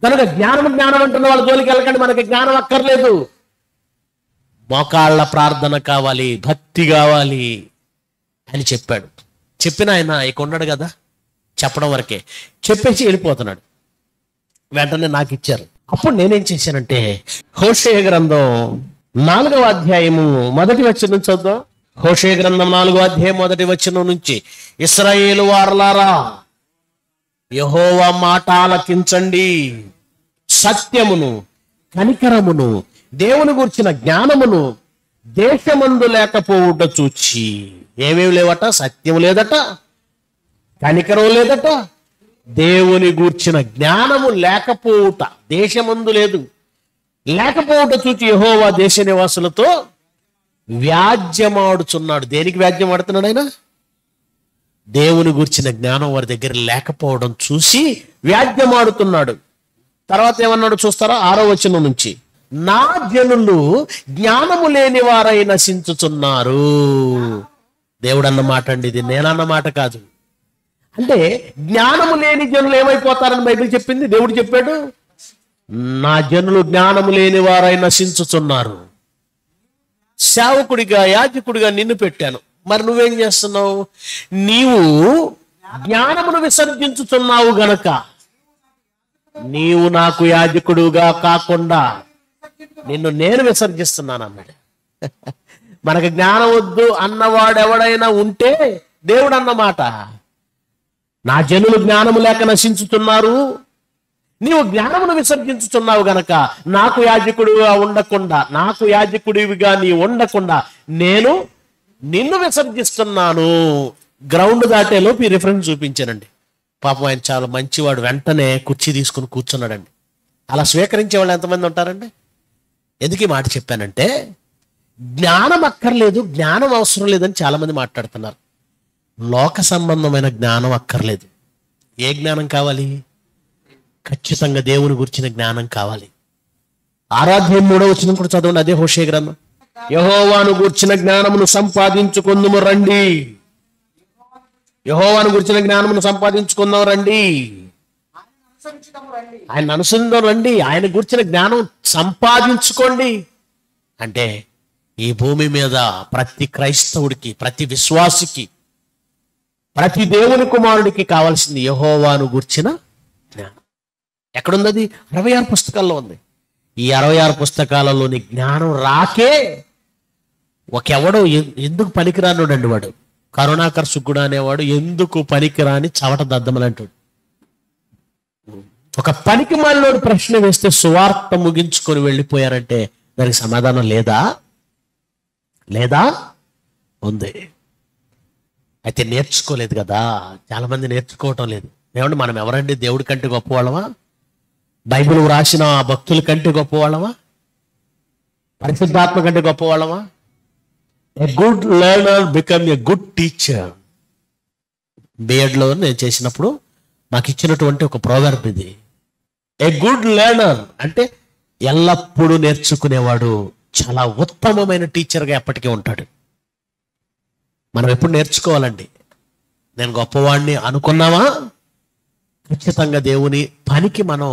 Speaker 2: కనుక జ్ఞానం అంటున్న వాళ్ళ జోలికి వెళ్ళకండి. మనకి జ్ఞానం అక్కర్లేదు. మోకాళ్ళ ప్రార్థన కావాలి, భక్తి కావాలి అని చెప్పాడు. చెప్పిన ఆయన ఇక ఉన్నాడు కదా, చెప్పడం వరకే చెప్పేసి వెళ్ళిపోతున్నాడు. వెంటనే నాకు ఇచ్చారు. అప్పుడు నేనేం చేశానంటే, హోషేయ గ్రంథం 4వ అధ్యాయము 1వ వచనం చదువుదాం. హోషేయ గ్రంథం 4వ అధ్యాయం 1వ వచనం నుంచి, ఇశ్రాయేలు వారలారా, యెహోవా మాట ఆలకించండి. సత్యమును, కనికరమును, దేవుని గురించిన జ్ఞానమును దేశమందు లేకపోవుట చూచి. ఏమేమి లేవట? సత్యం లేదట, కనికరం లేదట, దేవుని గూర్చిన జ్ఞానము లేకపోవుట, దేశమందు లేకపోవుట చూచి యెహోవా దేశ నివాసులతో వ్యాజ్యమాడుచున్నాడు. దేనికి వ్యాజ్యం ఆడుతున్నాడు ఆయన? దేవుని గూర్చిన జ్ఞానం వారి దగ్గర లేకపోవడం చూసి వ్యాజ్యమాడుతున్నాడు. తర్వాత ఏమన్నాడు చూస్తారా? 6వ వచనం నుంచి, నా జనులు జ్ఞానము లేని వారై నశించుచున్నారు. దేవుడు అన్న మాట అండి ఇది, నేనన్న మాట కాదు. అంటే జ్ఞానము లేని జనులు ఏమైపోతారని బైబిల్ చెప్పింది. దేవుడు చెప్పాడు, నా జనులు జ్ఞానము లేని వారై నశించుచున్నారు. సేవకుడిగా, యాజకుడిగా నిన్ను పెట్టాను. మరి నువ్వేం చేస్తున్నావు? నీవు జ్ఞానమును విసర్జించుతున్నావు గనక నీవు నాకు యాజకుడుగా కాకుండా నిన్ను నేను విసర్జిస్తున్నాను అన్నాడు. మనకు జ్ఞానం వద్దు అన్నవాడు ఎవడైనా ఉంటే దేవుడు అన్నమాట, నా జనులు జ్ఞానము లేక నశించుతున్నారు, నీవు జ్ఞానమును విసర్జించుతున్నావు గనక నాకు యాజకుడివిగా నీ ఉండకుండా నేను నిన్ను విసర్జిస్తున్నాను. గ్రౌండ్ దాటేలోపు ఈ రిఫరెన్స్ చూపించానండి. పాపం ఆయన చాలా మంచివాడు. వెంటనే కుర్చీ తీసుకుని కూర్చున్నాడండి. అలా స్వీకరించే వాళ్ళు ఎంతమంది ఉంటారండి? ఎందుకు ఈ మాట చెప్పానంటే, జ్ఞానం అక్కర్లేదు, జ్ఞానం అవసరం లేదని చాలా మంది మాట్లాడుతున్నారు. లోక సంబంధమైన జ్ఞానం అక్కర్లేదు. ఏ జ్ఞానం కావాలి? ఖచ్చితంగా దేవుని గురించిన జ్ఞానం కావాలి. 6వ అధ్యాయం 3వ వచనం కూడా చదవండి. అదే హోషేయ గ్రంథం. యెహోవాను గూర్చిన జ్ఞానమును సంపాదించుకొందుము రండి. యెహోవాను గూర్చిన జ్ఞానమును సంపాదించుకుందాం రండి. ఆయన అనుసరిద్దాం రండి. ఆయన గూర్చిన జ్ఞానం సంపాదించుకోండి. అంటే ఈ భూమి మీద ప్రతి క్రైస్తవుడికి, ప్రతి విశ్వాసికి, ప్రతి దేవుని కుమారుడికి కావాల్సింది యెహోవాను గూర్చిన జ్ఞానం. ఎక్కడుంది అది? 66 పుస్తకాల్లో ఉంది. ఈ 66 పుస్తకాలలోని జ్ఞానం రాకే ఒకెవడో ఎందుకు పనికిరానుడండి వాడు. కరుణాకర్ సుగ్గుడు అనేవాడు ఎందుకు పనికిరాని చవట దద్దమలంటాడు. ఒక పనికి మాలినోడు ప్రశ్న వేస్తే సువార్త ముగించుకొని వెళ్ళిపోయారంటే దానికి సమాధానం లేదా ఉంది. అయితే నేర్చుకోలేదు కదా, చాలా మంది నేర్చుకోవటం లేదు. ఏమంటే మనం ఎవరండి దేవుడి కంటే గొప్పవాళ్ళమా? బైబిల్ రాసిన భక్తుల కంటే గొప్పవాళ్ళమా? పరిశుద్ధాత్మ కంటే గొప్పవాళ్ళమా? A good learner become a good teacher. బిఎడ్లో నేను చేసినప్పుడు నాకు ఇచ్చినటువంటి ఒక ప్రోవర్బ్ ఇది. ఏ గుడ్ లెర్నర్ అంటే ఎల్లప్పుడూ నేర్చుకునేవాడు చాలా ఉత్తమమైన టీచర్గా ఎప్పటికీ ఉంటాడు. మనం ఎప్పుడు నేర్చుకోవాలండి. నేను గొప్పవాడిని అనుకున్నావా, ఖచ్చితంగా దేవుని పనికి మనం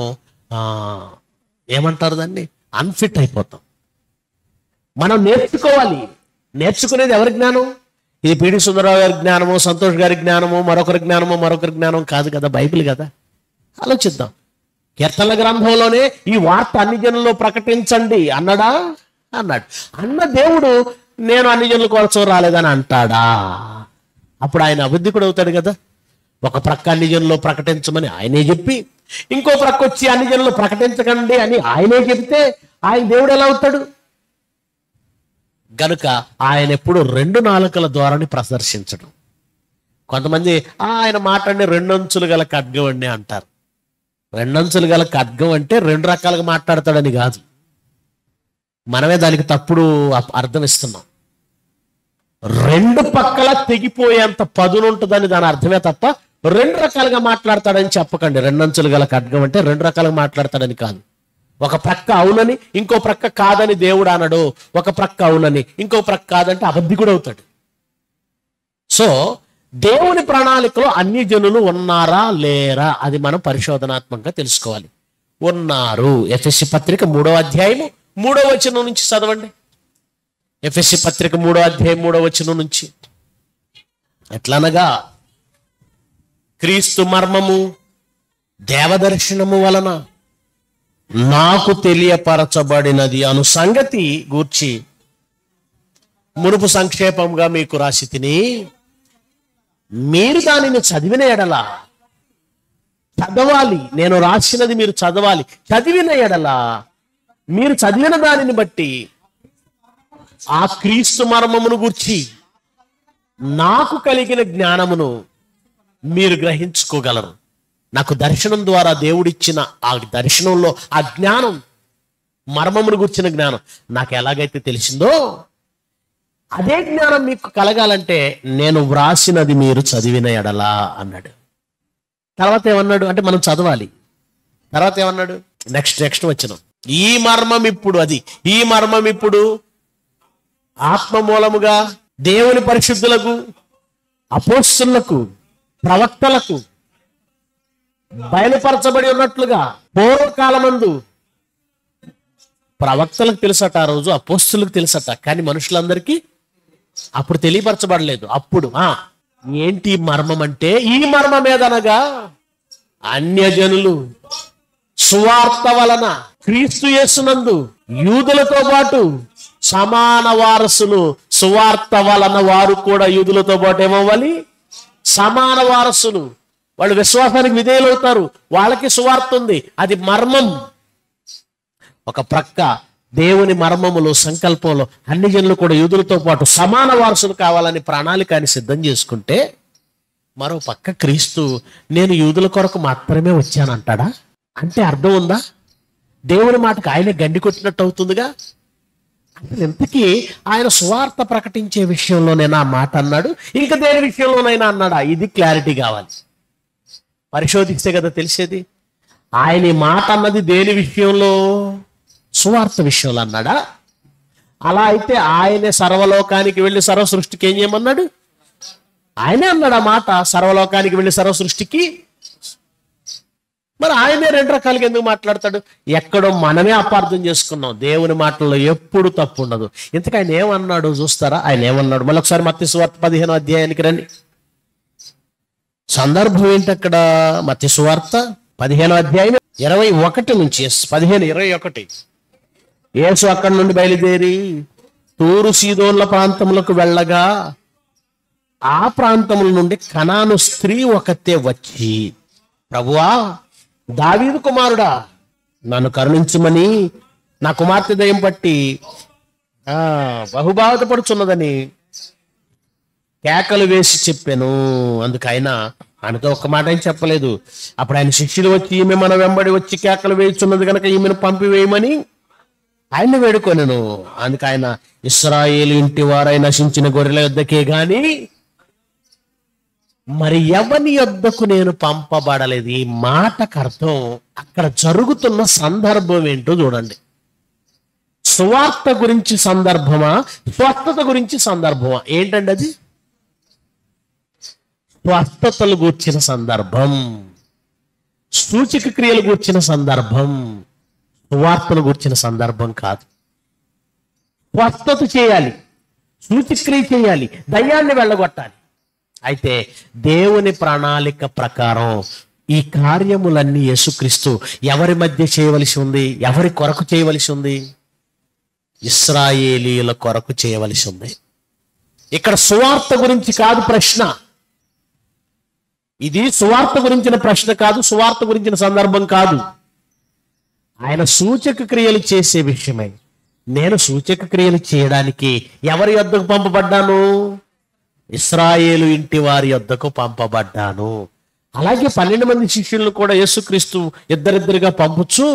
Speaker 2: ఏమంటారు దాన్ని, అన్ఫిట్ అయిపోతాం. మనం నేర్చుకోవాలి. నేర్చుకునేది ఎవరి జ్ఞానం? ఇది పిడి సుందరరావు గారి జ్ఞానము, సంతోష్ గారి జ్ఞానము, మరొకరి జ్ఞానం కాదు కదా, బైబిల్ కదా. ఆలోచిద్దాం. కీర్తనల గ్రంథంలోనే ఈ వార్త అన్ని జనుల్లో ప్రకటించండి అన్నాడా? అన్నాడు. అన్న దేవుడు నేను అన్ని జనుల కోసం రాలేదని అంటాడా? అప్పుడు ఆయన అబద్ధికుడు అవుతాడు కదా. ఒక ప్రక్క అన్ని జనుల్లో ప్రకటించమని ఆయనే చెప్పి, ఇంకో ప్రక్క వచ్చి అన్ని జనుల్లో ప్రకటించకండి అని ఆయనే చెప్తే ఆయన దేవుడు ఎలా అవుతాడు? గనుక ఆయన ఎప్పుడు రెండు నాలుకల ద్వారాని ప్రదర్శించడం. కొంతమంది ఆయన మాట్లాడి రెండంచులు గల ఖడ్గం అండి అంటారు. రెండంచులు గల ఖడ్గం అంటే రెండు రకాలుగా మాట్లాడతాడని కాదు. మనమే దానికి తప్పుడు అర్థం ఇస్తున్నాం. రెండు పక్కల తెగిపోయేంత పదునుంటుందని దాని అర్థమే తప్ప రెండు రకాలుగా మాట్లాడతాడని చెప్పకండి. రెండంచులు గల ఖడ్గం అంటే రెండు రకాలుగా మాట్లాడతాడని కాదు. ఒక ప్రక్క అవునని ఇంకో ప్రక్క కాదని దేవుడు అనడు. ఒక ప్రక్క అవునని ఇంకో ప్రక్క కాదంటే అబద్ధికుడు అవుతాడు. సో దేవుని ప్రణాళికలో అన్ని జనులు ఉన్నారా లేరా అది మనం పరిశోధనాత్మకంగా తెలుసుకోవాలి. ఉన్నారు. ఎఫెసీ పత్రిక 3వ అధ్యాయము 3వ వచనం నుంచి చదవండి. ఎఫెసీ పత్రిక 3వ అధ్యాయం 3వ వచనం నుంచి. ఎట్లనగా క్రీస్తు మర్మము దేవదర్శనము వలన నాకు తెలియపరచబడినది అను సంగతి గూర్చి మునుపు సంక్షేపంగా మీకు రాసి తిని, మీరు దానిని చదివిన ఎడల చదవాలి. నేను రాసినది మీరు చదవాలి. చదివిన ఎడల మీరు చదివిన దానిని బట్టి ఆ క్రీస్తు మర్మమును గూర్చి నాకు కలిగిన జ్ఞానమును మీరు గ్రహించుకోగలరు. నాకు దర్శనం ద్వారా దేవుడిచ్చిన ఆ దర్శనంలో ఆ జ్ఞానం, మర్మమును గుర్చిన జ్ఞానం నాకు ఎలాగైతే తెలిసిందో అదే జ్ఞానం మీకు కలగాలంటే నేను వ్రాసినది మీరు చదివిన ఎడలా అన్నాడు. తర్వాత ఏమన్నాడు అంటే మనం చదవాలి. తర్వాత ఏమన్నాడు? నెక్స్ట్ వచ్చిన ఈ మర్మం ఇప్పుడు ఆత్మ మూలముగా దేవుని పరిశుద్ధులకు, అపోస్తలులకు, ప్రవక్తలకు బయలుపరచబడి ఉన్నట్లుగా పూర్వకాలమందు ప్రవక్తలకు తెలుసట, ఆ రోజు అపోస్తలులకు తెలుసట, కానీ మనుషులందరికీ అప్పుడు తెలియపరచబడలేదు. అప్పుడు ఏంటి మర్మం అంటే, ఈ మర్మం ఏదనగా అన్యజనులు సువార్త వలన క్రీస్తు యేసునందు యూదులతో పాటు సమాన వారసులు. సువార్త వలన వారు కూడా యూదులతో పాటు ఏమవ్వాలి? సమాన వారసులు. వాళ్ళు విశ్వాసానికి విధేయులవుతారు. వాళ్ళకి సువార్త ఉంది. అది మర్మం. ఒక ప్రక్క దేవుని మర్మములు సంకల్పంలో అన్ని జనులు కూడా యూదులతో పాటు సమాన వారసులు కావాలని ప్రణాళికని సిద్ధం చేసుకుంటే, మరో పక్క క్రీస్తు నేను యూదుల కొరకు మాత్రమే వచ్చానంటాడా? అంటే అర్థం ఉందా? దేవుని మాటకు ఆయనే గండి కొట్టినట్టు అవుతుందిగా. ఇంతకీ ఆయన సువార్త ప్రకటించే విషయంలోనైనా ఆ మాట అన్నాడు, ఇంకా దేని విషయంలోనైనా అన్నాడా? ఇది క్లారిటీ కావాలి. పరిశోధిస్తే కదా తెలిసేది. ఆయన ఈ మాట అన్నది దేని విషయంలో? సువార్త విషయంలో అన్నాడా? అలా అయితే ఆయనే సర్వలోకానికి వెళ్ళి సర్వ సృష్టికి ఏం చేయమన్నాడు? ఆయనే అన్నాడు ఆ మాట, సర్వలోకానికి వెళ్ళి సర్వ సృష్టికి. మరి ఆయనే రెండు రకాలుగా ఎందుకు మాట్లాడతాడు? ఎక్కడో మనమే అపార్థం చేసుకున్నాం. దేవుని మాటల్లో ఎప్పుడు తప్పు ఉండదు. ఇంతకు ఆయన ఏమన్నాడు చూస్తారా? ఆయన ఏమన్నాడు? మళ్ళీ ఒకసారి మత్తయి సువార్త 15వ అధ్యాయానికి రండి. సందర్భం ఏంటి అక్కడ? మత్తయి సువార్త 15వ అధ్యాయం 21 నుంచి 15:21. యేసు అక్కడి నుండి బయలుదేరి తూరు సీదోన్ల ప్రాంతములకు వెళ్ళగా ఆ ప్రాంతముల నుండి కనాను స్త్రీ ఒకతే వచ్చి, ప్రభువా, దావీదు కుమారుడా, నన్ను కరుణించుమని నా కుమార్తె దయ్యం పట్టి బహుబాధపడుచున్నదని కేకలు వేసి చెప్పాను. అందుకు ఆయనతో ఒక్క మాట ఏం చెప్పలేదు. అప్పుడు ఆయన శిష్యులు వచ్చి, ఈమె మన వెంబడి వచ్చి కేకలు వేయుచున్నది కనుక ఈమెను పంపివేయమని ఆయన్ని వేడుకొనెను. అందుకు ఆయన ఇశ్రాయేలు ఇంటి వారై నశించిన గొర్రెల యొద్దకే గాని మరి ఎవని యొద్దకు నేను పంపబడలేదు. ఈ మాటకు అర్థం అక్కడ జరుగుతున్న సందర్భం ఏంటో చూడండి. సువార్త గురించి సందర్భమా, స్వస్థత గురించి సందర్భమా? ఏంటండి అది? స్వస్థతలు గూర్చిన సందర్భం, సూచక క్రియలు గూర్చిన సందర్భం, సువార్తలు గూర్చిన సందర్భం కాదు. స్వస్థత చేయాలి, సూచక్రియ చేయాలి, దయ్యాన్ని వెళ్ళగొట్టాలి. అయితే దేవుని ప్రణాళిక ప్రకారం ఈ కార్యములన్నీ యేసుక్రీస్తు ఎవరి మధ్య చేయవలసి ఉంది? ఎవరి కొరకు చేయవలసి ఉంది? ఇశ్రాయేలీయుల కొరకు చేయవలసి ఉంది. ఇక్కడ సువార్త గురించి కాదు ప్రశ్న. ఇది సువార్త గురించిన ప్రశ్న కాదు, సువార్త గురించిన సందర్భం కాదు. ఆయన సూచక క్రియలు చేసే విషయమై నేను సూచక క్రియలు చేయడానికి ఎవరి యొద్దకు పంపబడ్డాను? ఇశ్రాయేలు ఇంటి వారి యొద్దకు పంపబడ్డాను. అలాగే 12 మంది శిష్యులను కూడా యేసుక్రీస్తు ఇద్దరిద్దరిగా పంపుచు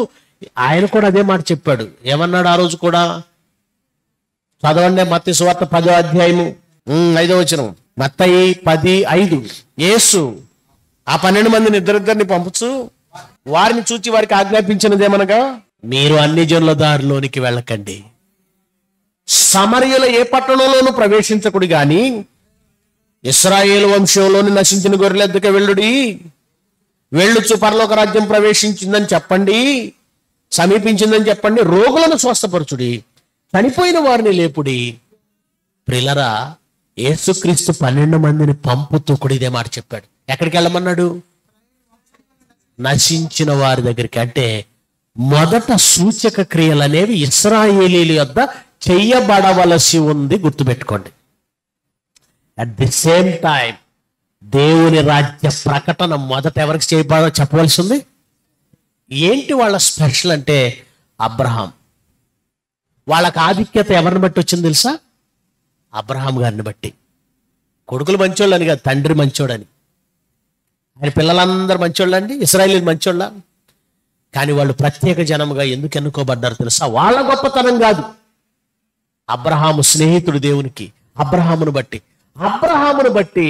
Speaker 2: ఆయన కూడా అదే మాట చెప్పాడు. ఏమన్నాడు ఆ రోజు కూడా? చదవండి, మత్తయి సువార్త 10వ అధ్యాయము 5వ వచనం. మత్తయి 10:5. యేసు ఆ 12 మందిని ఇద్దరిద్దరిని పంపుచు వారిని చూచి వారికి ఆజ్ఞాపించినదేమనగా, మీరు అన్ని జనుల దారిలోనికి వెళ్ళకండి, సమరయుల ఏ పట్టణంలోనూ ప్రవేశించకుడి గాని ఇశ్రాయేలు వంశంలోని నశించిన గొర్రెల యొద్దకు వెళ్ళుడి. వెళ్ళుచు పరలోక రాజ్యం ప్రవేశించిందని చెప్పండి, సమీపించిందని చెప్పండి, రోగులను స్వస్థపరచుడి, చనిపోయిన వారిని లేపుడి. ప్రిలరా, యేసుక్రీస్తు 12 మందిని పంపుతూ కూడా ఇదే మాట చెప్పాడు. ఎక్కడికి వెళ్ళమన్నాడు? నశించిన వారి దగ్గరికి. అంటే మొదట సూచక క్రియలు అనేవి ఇశ్రాయేలీల యొద్ద చెయ్యబడవలసి ఉంది, గుర్తుపెట్టుకోండి. అట్ ది సేమ్ టైం దేవుని రాజ్య ప్రకటన మొదట ఎవరికి చెప్పవలసి ఉంది? ఏంటి వాళ్ళ స్పెషల్ అంటే అబ్రహాం. వాళ్ళకి ఆధిక్యత ఎవరిని బట్టి వచ్చింది తెలుసా? అబ్రహాం గారిని బట్టి. కొడుకులు మంచోళ్ళని కాదు, తండ్రి మంచోడని. ఆయన పిల్లలందరూ మంచోళ్ళండి, ఇశ్రాయేలీలు మంచోళ్ళ. కానీ వాళ్ళు ప్రత్యేక జనముగా ఎందుకు ఎన్నుకోబడ్డారు తెలుసా? వాళ్ళ గొప్పతనం కాదు, అబ్రహాము స్నేహితుడు దేవునికి. అబ్రహామును బట్టి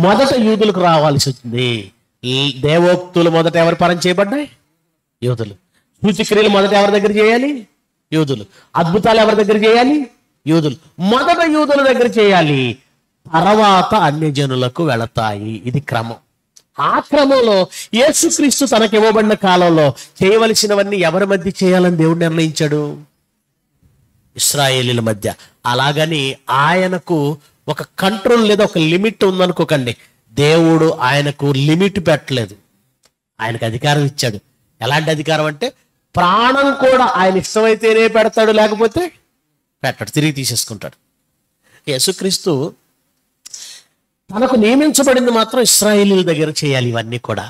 Speaker 2: మొదట యూదులకు రావాల్సి వచ్చింది. దేవోక్తులు మొదట ఎవరి పరం చేయబడ్డాయి? యూదులు. సూచక్రియలు మొదట ఎవరి దగ్గర చేయాలి? యూదులు. అద్భుతాలు ఎవరి దగ్గర చేయాలి? యూదులు. మొదట యూదుల దగ్గర చేయాలి, తర్వాత అన్య జనులకు వెళతాయి. ఇది క్రమం. ఆ క్రమంలో యేసుక్రీస్తు తనకు ఇవ్వబడిన కాలంలో చేయవలసినవన్నీ ఎవరి మధ్య చేయాలని దేవుడు నిర్ణయించాడు? ఇశ్రాయేలీల మధ్య. అలాగని ఆయనకు ఒక కంట్రోల్ లేదా ఒక లిమిట్ ఉందనుకోకండి. దేవుడు ఆయనకు లిమిట్ పెట్టలేదు, ఆయనకు అధికారం ఇచ్చాడు. ఎలాంటి అధికారం అంటే ప్రాణం కూడా ఆయన ఇష్టమైతేనే పెడతాడు, లేకపోతే పెట్టాడు, తిరిగి తీసేసుకుంటాడు. యేసుక్రీస్తు తనకు నియమించబడింది మాత్రం ఇశ్రాయేలీల దగ్గర చేయాలి ఇవన్నీ కూడా.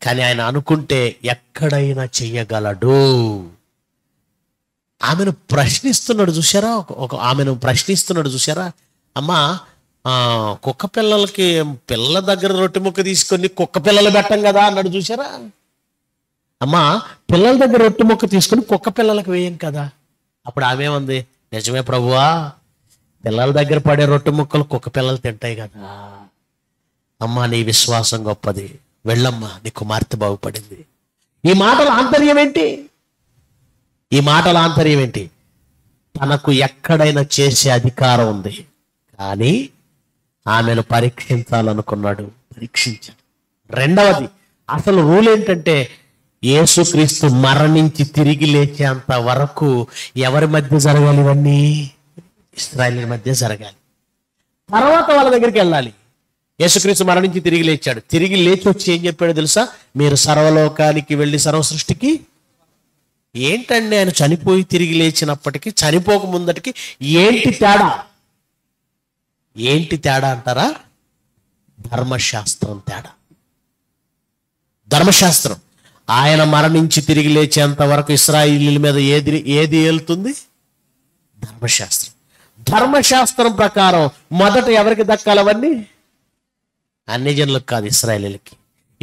Speaker 2: కానీ ఆయన అనుకుంటే ఎక్కడైనా చెయ్యగలడు. ఆమెను ప్రశ్నిస్తున్నాడు చూసారా? ఆమెను ప్రశ్నిస్తున్నాడు చూసారా? అమ్మా, కుక్క పిల్లలకి పిల్లల దగ్గర రొట్టె ముక్క తీసుకొని కుక్క పిల్లలు పెట్టం కదా అన్నాడు చూసారా? అమ్మా, పిల్లల దగ్గర రొట్టె ముక్క తీసుకొని కుక్క పిల్లలకు వేయం కదా. అప్పుడు ఆమె ఉంది, నిజమే ప్రభువా, పిల్లల దగ్గర పడే రొట్టె ముక్కలు కుక్క పిల్లలు తింటాయి కదా. అమ్మా, నీ విశ్వాసం గొప్పది, వెళ్ళమ్మా, నీ కుమార్తె బాగుపడింది. ఈ మాటల ఆంతర్యం ఏంటి? తనకు ఎక్కడైనా చేసే అధికారం ఉంది, కానీ ఆమెను పరీక్షించాలనుకున్నాడు, పరీక్షించాడు. రెండవది, అసలు రూల్ ఏంటంటే యేసుక్రీస్తు మరణించి తిరిగి లేచేంత వరకు ఎవరి మధ్య జరగాలి? ఇవన్నీ ఇశ్రాయేలీయుల మధ్య జరగాలి. తర్వాత వాళ్ళ దగ్గరికి వెళ్ళాలి. యేసుక్రీస్తు మరణించి తిరిగి లేచాడు. తిరిగి లేచి వచ్చి ఏం చెప్పాడు తెలుసా? మీరు సర్వలోకానికి వెళ్ళి సర్వ సృష్టికి. ఏంటండి ఆయన చనిపోయి తిరిగి లేచినప్పటికీ చనిపోక ముందటికి ఏంటి తేడా అంటారా? ధర్మశాస్త్రం తేడా. ధర్మశాస్త్రం ఆయన మరణించి తిరిగి లేచేంత వరకు ఇశ్రాయేలీయుల మీద ఏది ఏలుతుంది? ధర్మశాస్త్రం. ధర్మశాస్త్రం ప్రకారం మొదట ఎవరికి దక్కాలవన్నీ? అన్ని జనులకు కాదు, ఇశ్రాయేలీయులకి.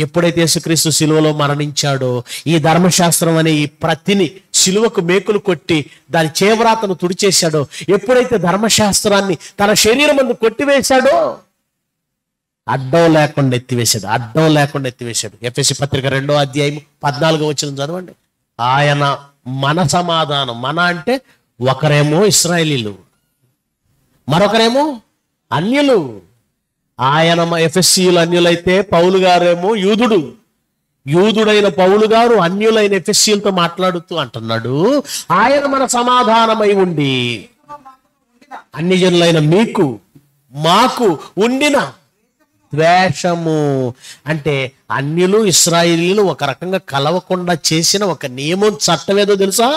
Speaker 2: ఎప్పుడైతే యేసుక్రీస్తు సిలువలో మరణించాడో ఈ ధర్మశాస్త్రం అనే ఈ ప్రతిని సిలువకు మేకులు కొట్టి దాని చేవ్రాతను తుడిచేశాడో, ఎప్పుడైతే ధర్మశాస్త్రాన్ని తన శరీరం ముందు కొట్టివేశాడో అడ్డం లేకుండా ఎత్తివేశాడు. ఎఫెసీ పత్రిక 2వ అధ్యాయం 14వ వచనం చదవండి. ఆయన మన సమాధానం. మన అంటే ఒకరేమో ఇశ్రాయేలీలు, మరొకరేమో అన్యులు. ఆయన ఎఫెసీయులు అన్యులైతే పౌలు గారేమో యూదుడైన పౌలు గారు అన్యులైన ఎఫెసీయులతో మాట్లాడుతూ అంటున్నాడు, ఆయన మన సమాధానమై ఉండి అన్ని జనులైన మీకు మాకు ఉండిన ద్వేషము. అంటే అన్యులు ఇశ్రాయేలీలు ఒక రకంగా కలవకుండా చేసిన ఒక నియమం, చట్టం ఏదో తెలుసా?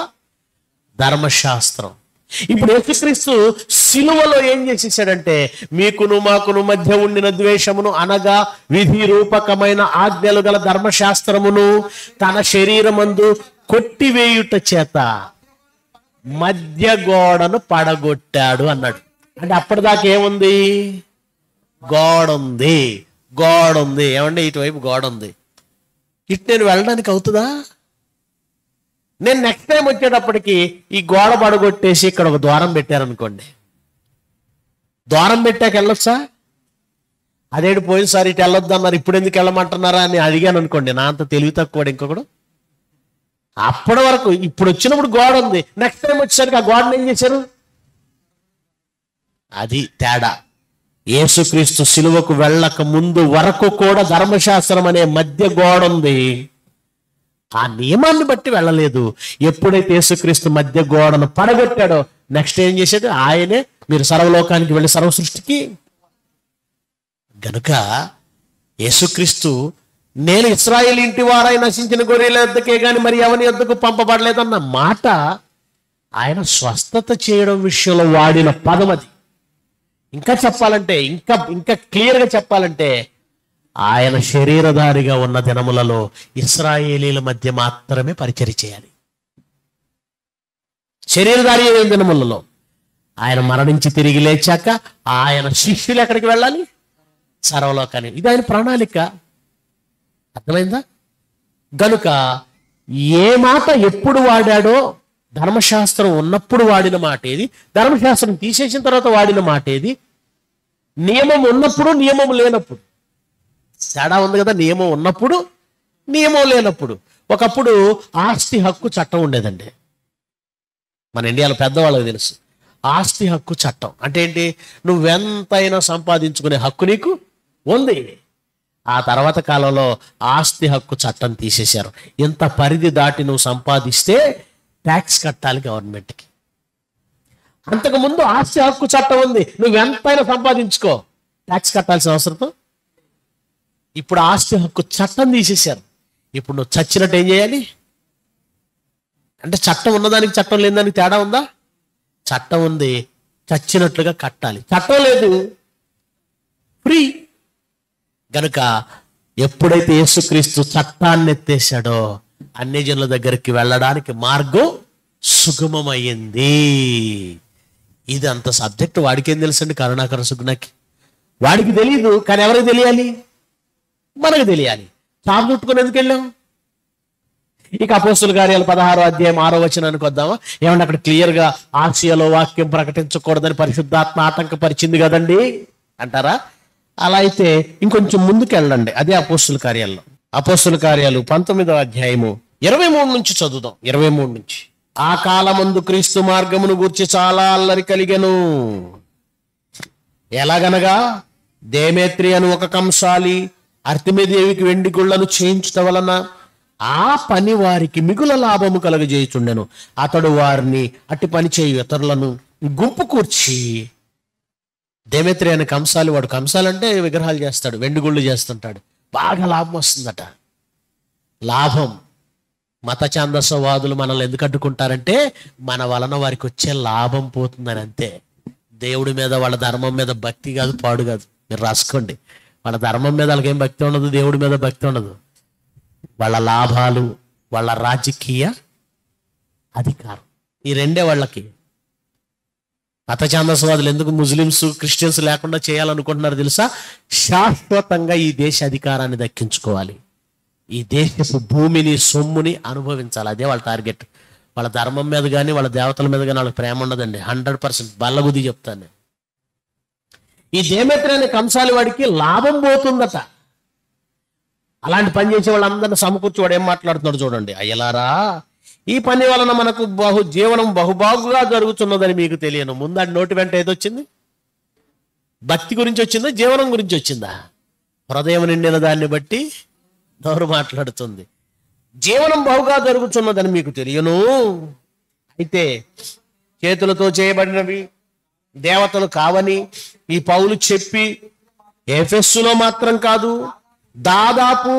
Speaker 2: ధర్మశాస్త్రం. ఇప్పుడు యేసుక్రీస్తు సిలువలో ఏం చేసేసాడంటే మీకును మాకును మధ్య ఉండిన ద్వేషమును అనగా విధి రూపకమైన ఆజ్ఞలు గల ధర్మశాస్త్రమును తన శరీరమందు కొట్టివేయుట చేత మధ్య గోడను పడగొట్టాడు అన్నాడు. అంటే అప్పటిదాకా ఏముంది? గోడ ఉంది. ఏమంటే ఇటువైపు గోడ ఉంది. ఇటు నేను వెళ్ళడానికి అవుతుందా? నేను నెక్స్ట్ టైం వచ్చేటప్పటికి ఈ గోడ పడగొట్టేసి ఇక్కడ ఒక ద్వారం పెట్టారనుకోండి, ద్వారం పెట్టాక వెళ్ళొచ్చా? అదేంటి పోయినసారి ఇటు వెళ్ళొద్దు అన్నారు, ఇప్పుడు ఎందుకు వెళ్ళమంటున్నారా అని అడిగాను అనుకోండి, నా అంత తెలివి తక్కువ ఇంకొకడు. అప్పటి వరకు ఇప్పుడు వచ్చినప్పుడు గోడ ఉంది, నెక్స్ట్ టైం వచ్చేసరికి ఆ గోడను ఏం చేశారు? అది తేడా. యేసుక్రీస్తు సిలువకు వెళ్ళక ముందు వరకు కూడా ధర్మశాస్త్రం అనే మధ్య గోడ ఉంది. ఆ నియమాన్ని బట్టి వెళ్ళలేదు. ఎప్పుడైతే యేసుక్రీస్తు మధ్య గోడను పడగొట్టాడో నెక్స్ట్ ఏం చేశాడు? ఆయనే మీరు సర్వలోకానికి వెళ్ళి సర్వ సృష్టికి. గనుక యేసుక్రీస్తు నేను ఇశ్రాయేలు ఇంటి వారై నశించిన గొర్రెల యొద్దకే గాని మరి ఎవరి యొద్దకు పంపబడలేదన్న మాట ఆయన స్వస్థత చేయడం విషయంలో వాడిన పదం అది. ఇంకా చెప్పాలంటే, ఇంకా క్లియర్గా చెప్పాలంటే, ఆయన శరీరధారిగా ఉన్న దినములలో ఇశ్రాయేలీల మధ్య మాత్రమే పరిచర్య చేయాలి. శరీరధారి అయిన దినములలో ఆయన మరణించి తిరిగి లేచాక ఆయన శిష్యులు ఎక్కడికి వెళ్ళాలి? సర్వలోకానికి. ఇది ఆయన ప్రణాళిక. అర్థమైందా? గనుక ఏ మాట ఎప్పుడు వాడాడో, ధర్మశాస్త్రం ఉన్నప్పుడు వాడిన మాట ఏది, ధర్మశాస్త్రం తీసేసిన తర్వాత వాడిన మాట ఏది, నియమం ఉన్నప్పుడు నియమం లేనప్పుడు. తేడా ఉంది కదా. నియమం ఉన్నప్పుడు నియమం లేనప్పుడు. ఒకప్పుడు ఆస్తి హక్కు చట్టం ఉండేదండి. మన ఇండియాలో పెద్దవాళ్ళకి తెలుసు. ఆస్తి హక్కు చట్టం అంటే ఏంటి? నువ్వెంతైనా సంపాదించుకునే హక్కు నీకు ఉంది. ఆ తర్వాత కాలంలో ఆస్తి హక్కు చట్టం తీసేశారు. ఇంత పరిధి దాటి నువ్వు సంపాదిస్తే ట్యాక్స్ కట్టాలి గవర్నమెంట్కి. అంతకుముందు ఆస్తి హక్కు చట్టం ఉంది, నువ్వెంతైనా సంపాదించుకో, ట్యాక్స్ కట్టాల్సిన అవసరంతో. ఇప్పుడు ఆస్తి హక్కు చట్టం తీసేశారు. ఇప్పుడు నువ్వు చచ్చినట్టు ఏం చేయాలి? అంటే చట్టం ఉన్నదానికి చట్టం లేని దానికి తేడా ఉందా? చట్టం ఉంది, చచ్చినట్లుగా కట్టాలి. చట్టం లేదు, ఫ్రీ. గనుక ఎప్పుడైతే యేసుక్రీస్తు చట్టాన్ని ఎత్తేసాడో అన్ని జనుల దగ్గరికి వెళ్ళడానికి మార్గం సుగమమైంది. ఇది అంత సబ్జెక్ట్ వాడికేం తెలుసండి? కరుణాకర సుగుణకి వాడికి తెలియదు, కానీ ఎవరికి తెలియాలి? మనకు తెలియాలి. చాపు చుట్టుకుని ఎందుకు వెళ్ళాం? ఇక అపోస్తుల కార్యాలు 16వ అధ్యాయం 6వ వచనానికి వద్దామా? ఏమన్నా అక్కడ క్లియర్గా ఆసియాలో వాక్యం ప్రకటించకూడదని పరిశుద్ధాత్మ ఆటంకపరిచింది కదండి అంటారా? అలా అయితే ఇంకొంచెం ముందుకు వెళ్ళండి. అదే అపోస్తుల కార్యాల్లో. అపోస్తుల కార్యాలు 19వ అధ్యాయము 23 నుంచి చదువుదాం. 23 నుంచి. ఆ కాలమందు క్రీస్తు మార్గమును గూర్చి చాలా అల్లరి కలిగెను. ఎలాగనగా దేమేత్రి అని ఒక కంసాలి అర్తిమీదేవికి వెండి గుళ్లను చేయించటం వలన ఆ పని వారికి మిగుల లాభము కలుగజేయుచుండెను. అతడు వారిని అట్టి పని చేయు ఇతరులను గుంపు కూర్చి, దేమేత్రి అనే కంసాలి, వాడు కంసాలి అంటే విగ్రహాలు చేస్తాడు, వెండి గుళ్ళు చేస్తుంటాడు, బాగా లాభం వస్తుందట. లాభం. మత ఛాందసవాదులు మనల్ని ఎందుకు అడ్డుకుంటారంటే మన వలన వారికి వచ్చే లాభం పోతుందని. అంతే. దేవుడి మీద, వాళ్ళ ధర్మం మీద భక్తి కాదు, పాడు కాదు. మీరు రాసుకోండి. వాళ్ళ ధర్మం మీద వాళ్ళకేం భక్తి ఉండదు, దేవుడి మీద భక్తి ఉండదు. వాళ్ళ లాభాలు, వాళ్ళ రాజకీయ అధికారం, ఈ రెండే వాళ్ళకి. మత ఛాందసవాదులు ఎందుకు ముస్లిమ్స్ క్రిస్టియన్స్ లేకుండా చేయాలనుకుంటున్నారు తెలుసా? శాశ్వతంగా ఈ దేశ అధికారాన్ని దక్కించుకోవాలి. ఈ దేశపు భూమిని సొమ్ముని అనుభవించాలి. అదే వాళ్ళ టార్గెట్. వాళ్ళ ధర్మం మీద కానీ వాళ్ళ దేవతల మీద కానీ వాళ్ళకి ప్రేమ ఉండదండి. 100% బల్లగుద్ది చెప్తాను నేను. ఈ దేమేత్రి అనే కంసాలి వాడికి లాభం పోతుందట. అలాంటి పని చేసే వాళ్ళందరినీ సమకూర్చి వాడు ఏం మాట్లాడుతున్నాడు చూడండి. అయ్యలారా, ఈ పని వలన మనకు జీవనం బహుబాగుగా జరుగుతున్నదని మీకు తెలియను. ముందు నోటి వెంట ఏదొచ్చింది? భక్తి గురించి వచ్చిందా, జీవనం గురించి వచ్చిందా? హృదయం నిండిన దాన్ని బట్టి నోరు మాట్లాడుతుంది. జీవనం బహుగా జరుగుతున్నదని మీకు తెలియను. అయితే చేతులతో చేయబడినవి దేవతలు కావని ఈ పౌలు చెప్పి ఎఫెస్సులో మాత్రం కాదు, దాదాపు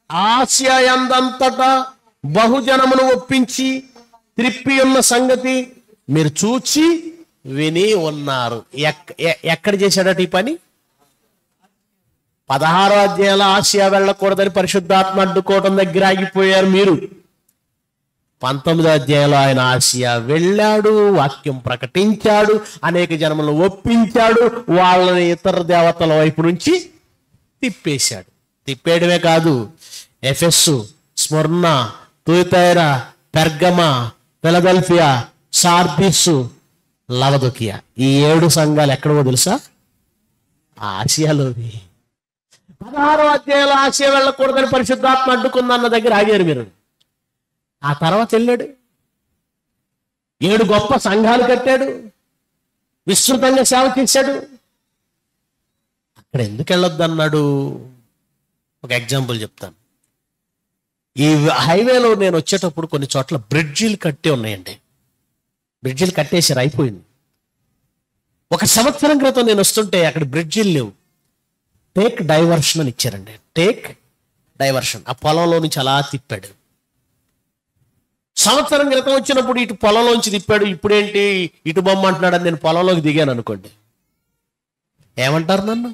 Speaker 2: ఆసియా యందంతటా బహుజనమును ఒప్పించి త్రిప్పి ఉన్న సంగతి మీరు చూచి విని ఉన్నారు. ఎక్కడ చేశాడట ఈ పని? 16వ అధ్యాయంలో ఆసియా వెళ్ళకూడదని పరిశుద్ధాత్మ అడ్డుకోవటం దగ్గర ఆగిపోయారు మీరు. 19వ అధ్యాయంలో ఆయన ఆసియా వెళ్ళాడు, వాక్యం ప్రకటించాడు, అనేక జనములను ఒప్పించాడు, వాళ్ళని ఇతర దేవతల వైపు నుంచి తిప్పేశాడు. తిప్పేయడమే కాదు, ఎఫెస్సు, స్మర్ణ, తుయతైరా, పెర్గమా, ఫిలదెల్ఫియా, సార్దిస్సు, లవదొకియా, ఈ 7 సంఘాలు ఎక్కడో తెలుసా? ఆసియాలోవి. 16వ అధ్యాయంలో ఆసియా వెళ్ళకూడదని పరిశుద్ధాత్మ అడ్డుకుందన్న దగ్గర ఆగారు మీరు. ఆ తర్వాత వెళ్ళాడు, 7 గొప్ప సంఘాలు కట్టాడు, విస్తృతంగా సేవ చేశాడు. అక్కడ ఎందుకు వెళ్ళొద్దు అన్నాడు? ఒక ఎగ్జాంపుల్ చెప్తాను. ఈ హైవేలో నేను వచ్చేటప్పుడు కొన్ని చోట్ల బ్రిడ్జిలు కట్టి ఉన్నాయండి. బ్రిడ్జిలు కట్టేసారు, అయిపోయింది. 1 సంవత్సరం క్రితం నేను వస్తుంటే అక్కడ బ్రిడ్జిలు లేవు. టేక్ డైవర్షన్ అని ఇచ్చారండి. Take diversion. ఆ పొలంలో నుంచి అలా తిప్పాడు. సంవత్సరం క్రితం వచ్చినప్పుడు ఇటు పొలంలోంచి తిప్పాడు. ఇప్పుడేంటి ఇటు బొమ్మ అంటున్నాడని నేను పొలంలోకి దిగాను అనుకోండి, ఏమంటారు నన్ను?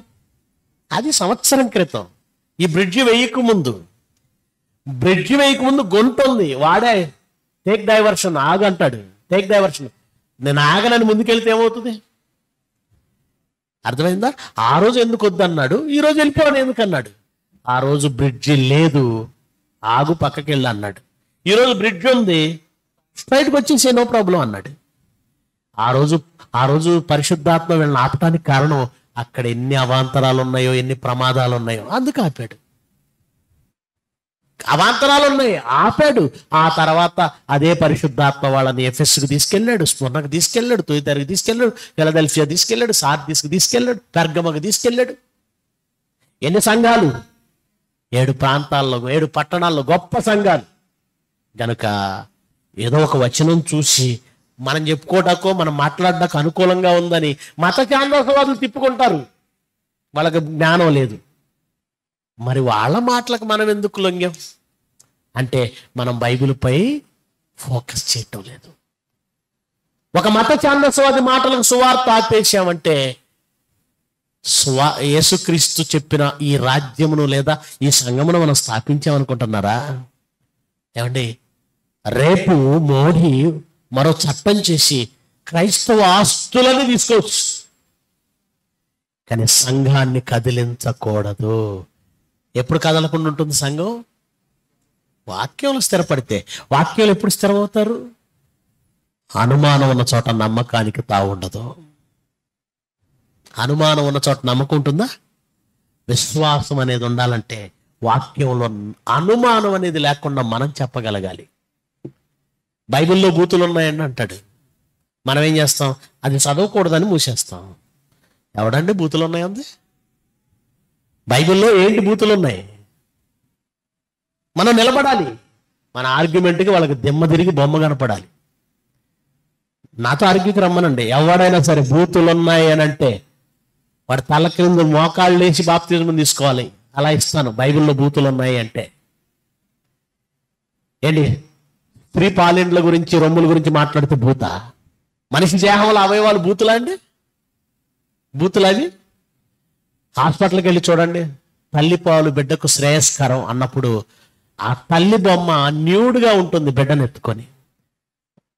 Speaker 2: అది సంవత్సరం క్రితం. ఈ బ్రిడ్జి వేయకముందు గొంతు ఉంది, వాడే టేక్ డైవర్షన్, ఆగంటాడు. Take diversion. నేను ఆగనని ముందుకెళ్తే ఏమవుతుంది? అర్థమైందా? ఆ రోజు ఎందుకు వద్దన్నాడు, ఈ రోజు వెళ్ళిపోవని ఎందుకు అన్నాడు? ఆ రోజు బ్రిడ్జి లేదు, ఆగు పక్కకి వెళ్ళి అన్నాడు. ఈరోజు బ్రిడ్జ్ ఉంది, స్ట్రైట్కి వచ్చేసే నో ప్రాబ్లం అన్నాడు. ఆ రోజు పరిశుద్ధాత్మ వీళ్ళని ఆపటానికి కారణం అక్కడ ఎన్ని అవాంతరాలు ఉన్నాయో, ఎన్ని ప్రమాదాలు ఉన్నాయో అందుకు ఆపాడు. అవాంతరాలు ఉన్నాయి, ఆపాడు. ఆ తర్వాత అదే పరిశుద్ధాత్మ వాళ్ళని ఎఫెస్కి తీసుకెళ్ళాడు, స్మరణకు తీసుకెళ్ళాడు, తుయతైరాకి తీసుకెళ్ళాడు, ఫిలదెల్ఫియా తీసుకెళ్ళాడు, సార్దిస్కి తీసుకెళ్ళాడు, పెర్గమకు తీసుకెళ్ళాడు. ఎన్ని సంఘాలు? 7 ప్రాంతాల్లో, 7 పట్టణాల్లో గొప్ప సంఘాలు. గనుక ఏదో ఒక వచనం చూసి మనం చెప్పుకోవడాకో మనం మాట్లాడడానికి అనుకూలంగా ఉందని మత చాందోసవాదులు తిప్పుకుంటారు. వాళ్ళకి జ్ఞానం లేదు. మరి వాళ్ళ మాటలకు మనం ఎందుకు లొంగాం అంటే మనం బైబిల్పై ఫోకస్ చేయటం లేదు. ఒక మత ఛాందసవాది మాటలకు సువార్త ఆపేశామంటే యేసుక్రీస్తు చెప్పిన ఈ రాజ్యమును లేదా ఈ సంఘమును మనం స్థాపించామనుకుంటున్నారా? ఏమండి, రేపు మోడీ మరో చట్టం చేసి క్రైస్తవ ఆస్తులను తీసుకోవచ్చు, కానీ సంఘాన్ని కదిలించకూడదు. ఎప్పుడు కదలకుండా ఉంటుంది సంఘం? వాక్యంలో స్థిరపడితే. వాక్యాలు ఎప్పుడు స్థిరమవుతారు? అనుమానం ఉన్న చోట నమ్మకానికి తావుండదు. అనుమానం ఉన్న చోట నమ్మకం ఉంటుందా? విశ్వాసం అనేది ఉండాలంటే వాక్యంలో అనుమానం అనేది లేకుండా మనం చెప్పగలగాలి. బైబిల్లో బూతులు ఉన్నాయని అంటాడు, మనం ఏం చేస్తాం? అది చదవకూడదని మూసేస్తాం. ఎవడండి బూతులు ఉన్నాయంది? బైబిల్లో ఏంటి బూతులు ఉన్నాయి? మనం నిలబడాలి. మన ఆర్గ్యుమెంట్కి వాళ్ళకి దిమ్మ తిరిగి బొమ్మ కనపడాలి. నాతో ఆర్గ్యూకి రమ్మనండి. ఎవడైనా సరే బూతులు ఉన్నాయి అని అంటే వాడు తల క్రింద మోకాళ్ళు లేచి బాప్తిజం తీసుకోవాలి. అలా ఇస్తాను బైబిల్లో బూతులు ఉన్నాయి అంటే. ఏంటి స్త్రీ పాలెండ్ల గురించి, రొమ్ముల గురించి మాట్లాడితే భూత? మనిషి దేహంలో అవయవాలు బూతులా అండి? బూతులు అవి. హాస్పిటల్కి వెళ్ళి చూడండి, తల్లిపాలు బిడ్డకు శ్రేయస్కరం అన్నప్పుడు ఆ తల్లి బొమ్మ న్యూడ్గా ఉంటుంది బిడ్డను ఎత్తుకొని.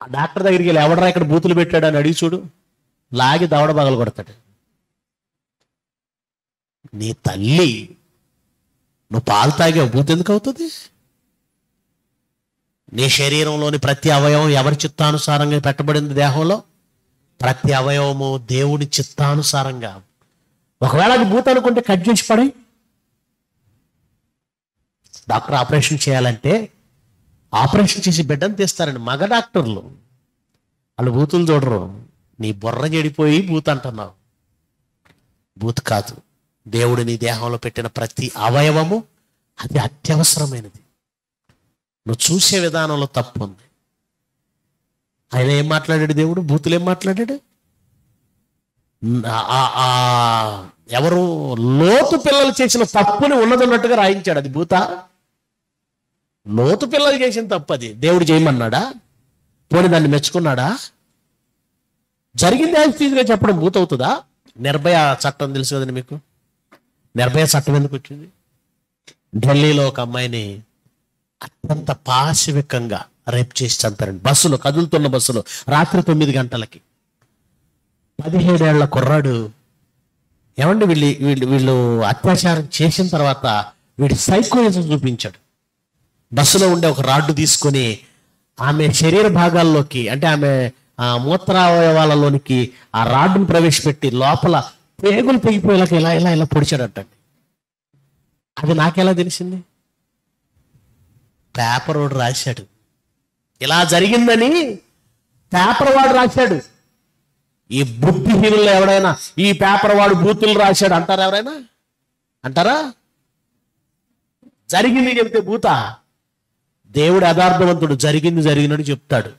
Speaker 2: ఆ డాక్టర్ దగ్గరికి వెళ్ళి ఎవడరా ఇక్కడ బూతులు పెట్టాడు అని అడిగి చూడు, లాగి దవడ పగలు కొడతాడు. నీ తల్లి నువ్వు పాలు తాగావు, భూతి ఎందుకు అవుతుంది? నీ శరీరంలోని ప్రతి అవయవం ఎవరి చిత్తానుసారంగా పెట్టబడింది? దేహంలో ప్రతి అవయవము దేవుడి చిత్తానుసారంగా. ఒకవేళ అది భూత అనుకుంటే కట్ చేసి పడే. డాక్టర్ ఆపరేషన్ చేయాలంటే ఆపరేషన్ చేసి బిడ్డను తీస్తారండి మగ డాక్టర్లు. వాళ్ళు బూతులు చూడరు. నీ బుర్ర చెడిపోయి బూత్ అంటున్నావు. బూత్ కాదు. దేవుడు నీ దేహంలో పెట్టిన ప్రతి అవయవము అది అత్యవసరమైనది. నువ్వు చూసే విధానంలో తప్పు ఉంది. ఆయన ఏం మాట్లాడాడు? దేవుడు బూతులు ఏం మాట్లాడాడు? ఎవరు లోతు పిల్లలు చేసిన తప్పుని ఉన్నదన్నట్టుగా రాయించాడు. అది భూత? లోతు పిల్లలు చేసిన తప్పు అది దేవుడు చేయమన్నాడా? పోనీ దాన్ని మెచ్చుకున్నాడా? జరిగింది యాజిటీజ్గా చెప్పడం భూత అవుతుందా? నిర్భయ చట్టం తెలుసు కదండి మీకు. నిర్భయ చట్టం ఎందుకు వచ్చింది? ఢిల్లీలో ఒక అమ్మాయిని అత్యంత పాశవికంగా రేప్ చేసి చంపారండి. బస్సులో, కదులుతున్న బస్సులో రాత్రి 9 గంటలకి. 17 ఏళ్ల కుర్రాడు. ఏమండి వీళ్ళు అత్యాచారం చేసిన తర్వాత వీడి సైకోయిజం చూపించాడు. బస్సులో ఉండే ఒక రాడ్డు తీసుకొని ఆమె శరీర భాగాల్లోకి, అంటే ఆమె మూత్రావయవాలలోనికి ఆ రాడ్డును ప్రవేశపెట్టి లోపల పేగులు తెగిపోయేలాగా ఇలా ఇలా ఇలా పొడిచాడటండి. అది నాకెలా తెలిసింది? పేపర్ వాడు రాశాడు. ఇలా జరిగిందని పేపర్ వాడు రాశాడు. ఈ బుద్ధిహీనులు ఎవడైనా ఈ పేపర్ వాడు బూతులు రాశాడు అంటారా? ఎవరైనా అంటారా? జరిగింది చెబితే భూత? దేవుడు యథార్థవంతుడు. జరిగింది జరిగినట్టు చెప్తాడు.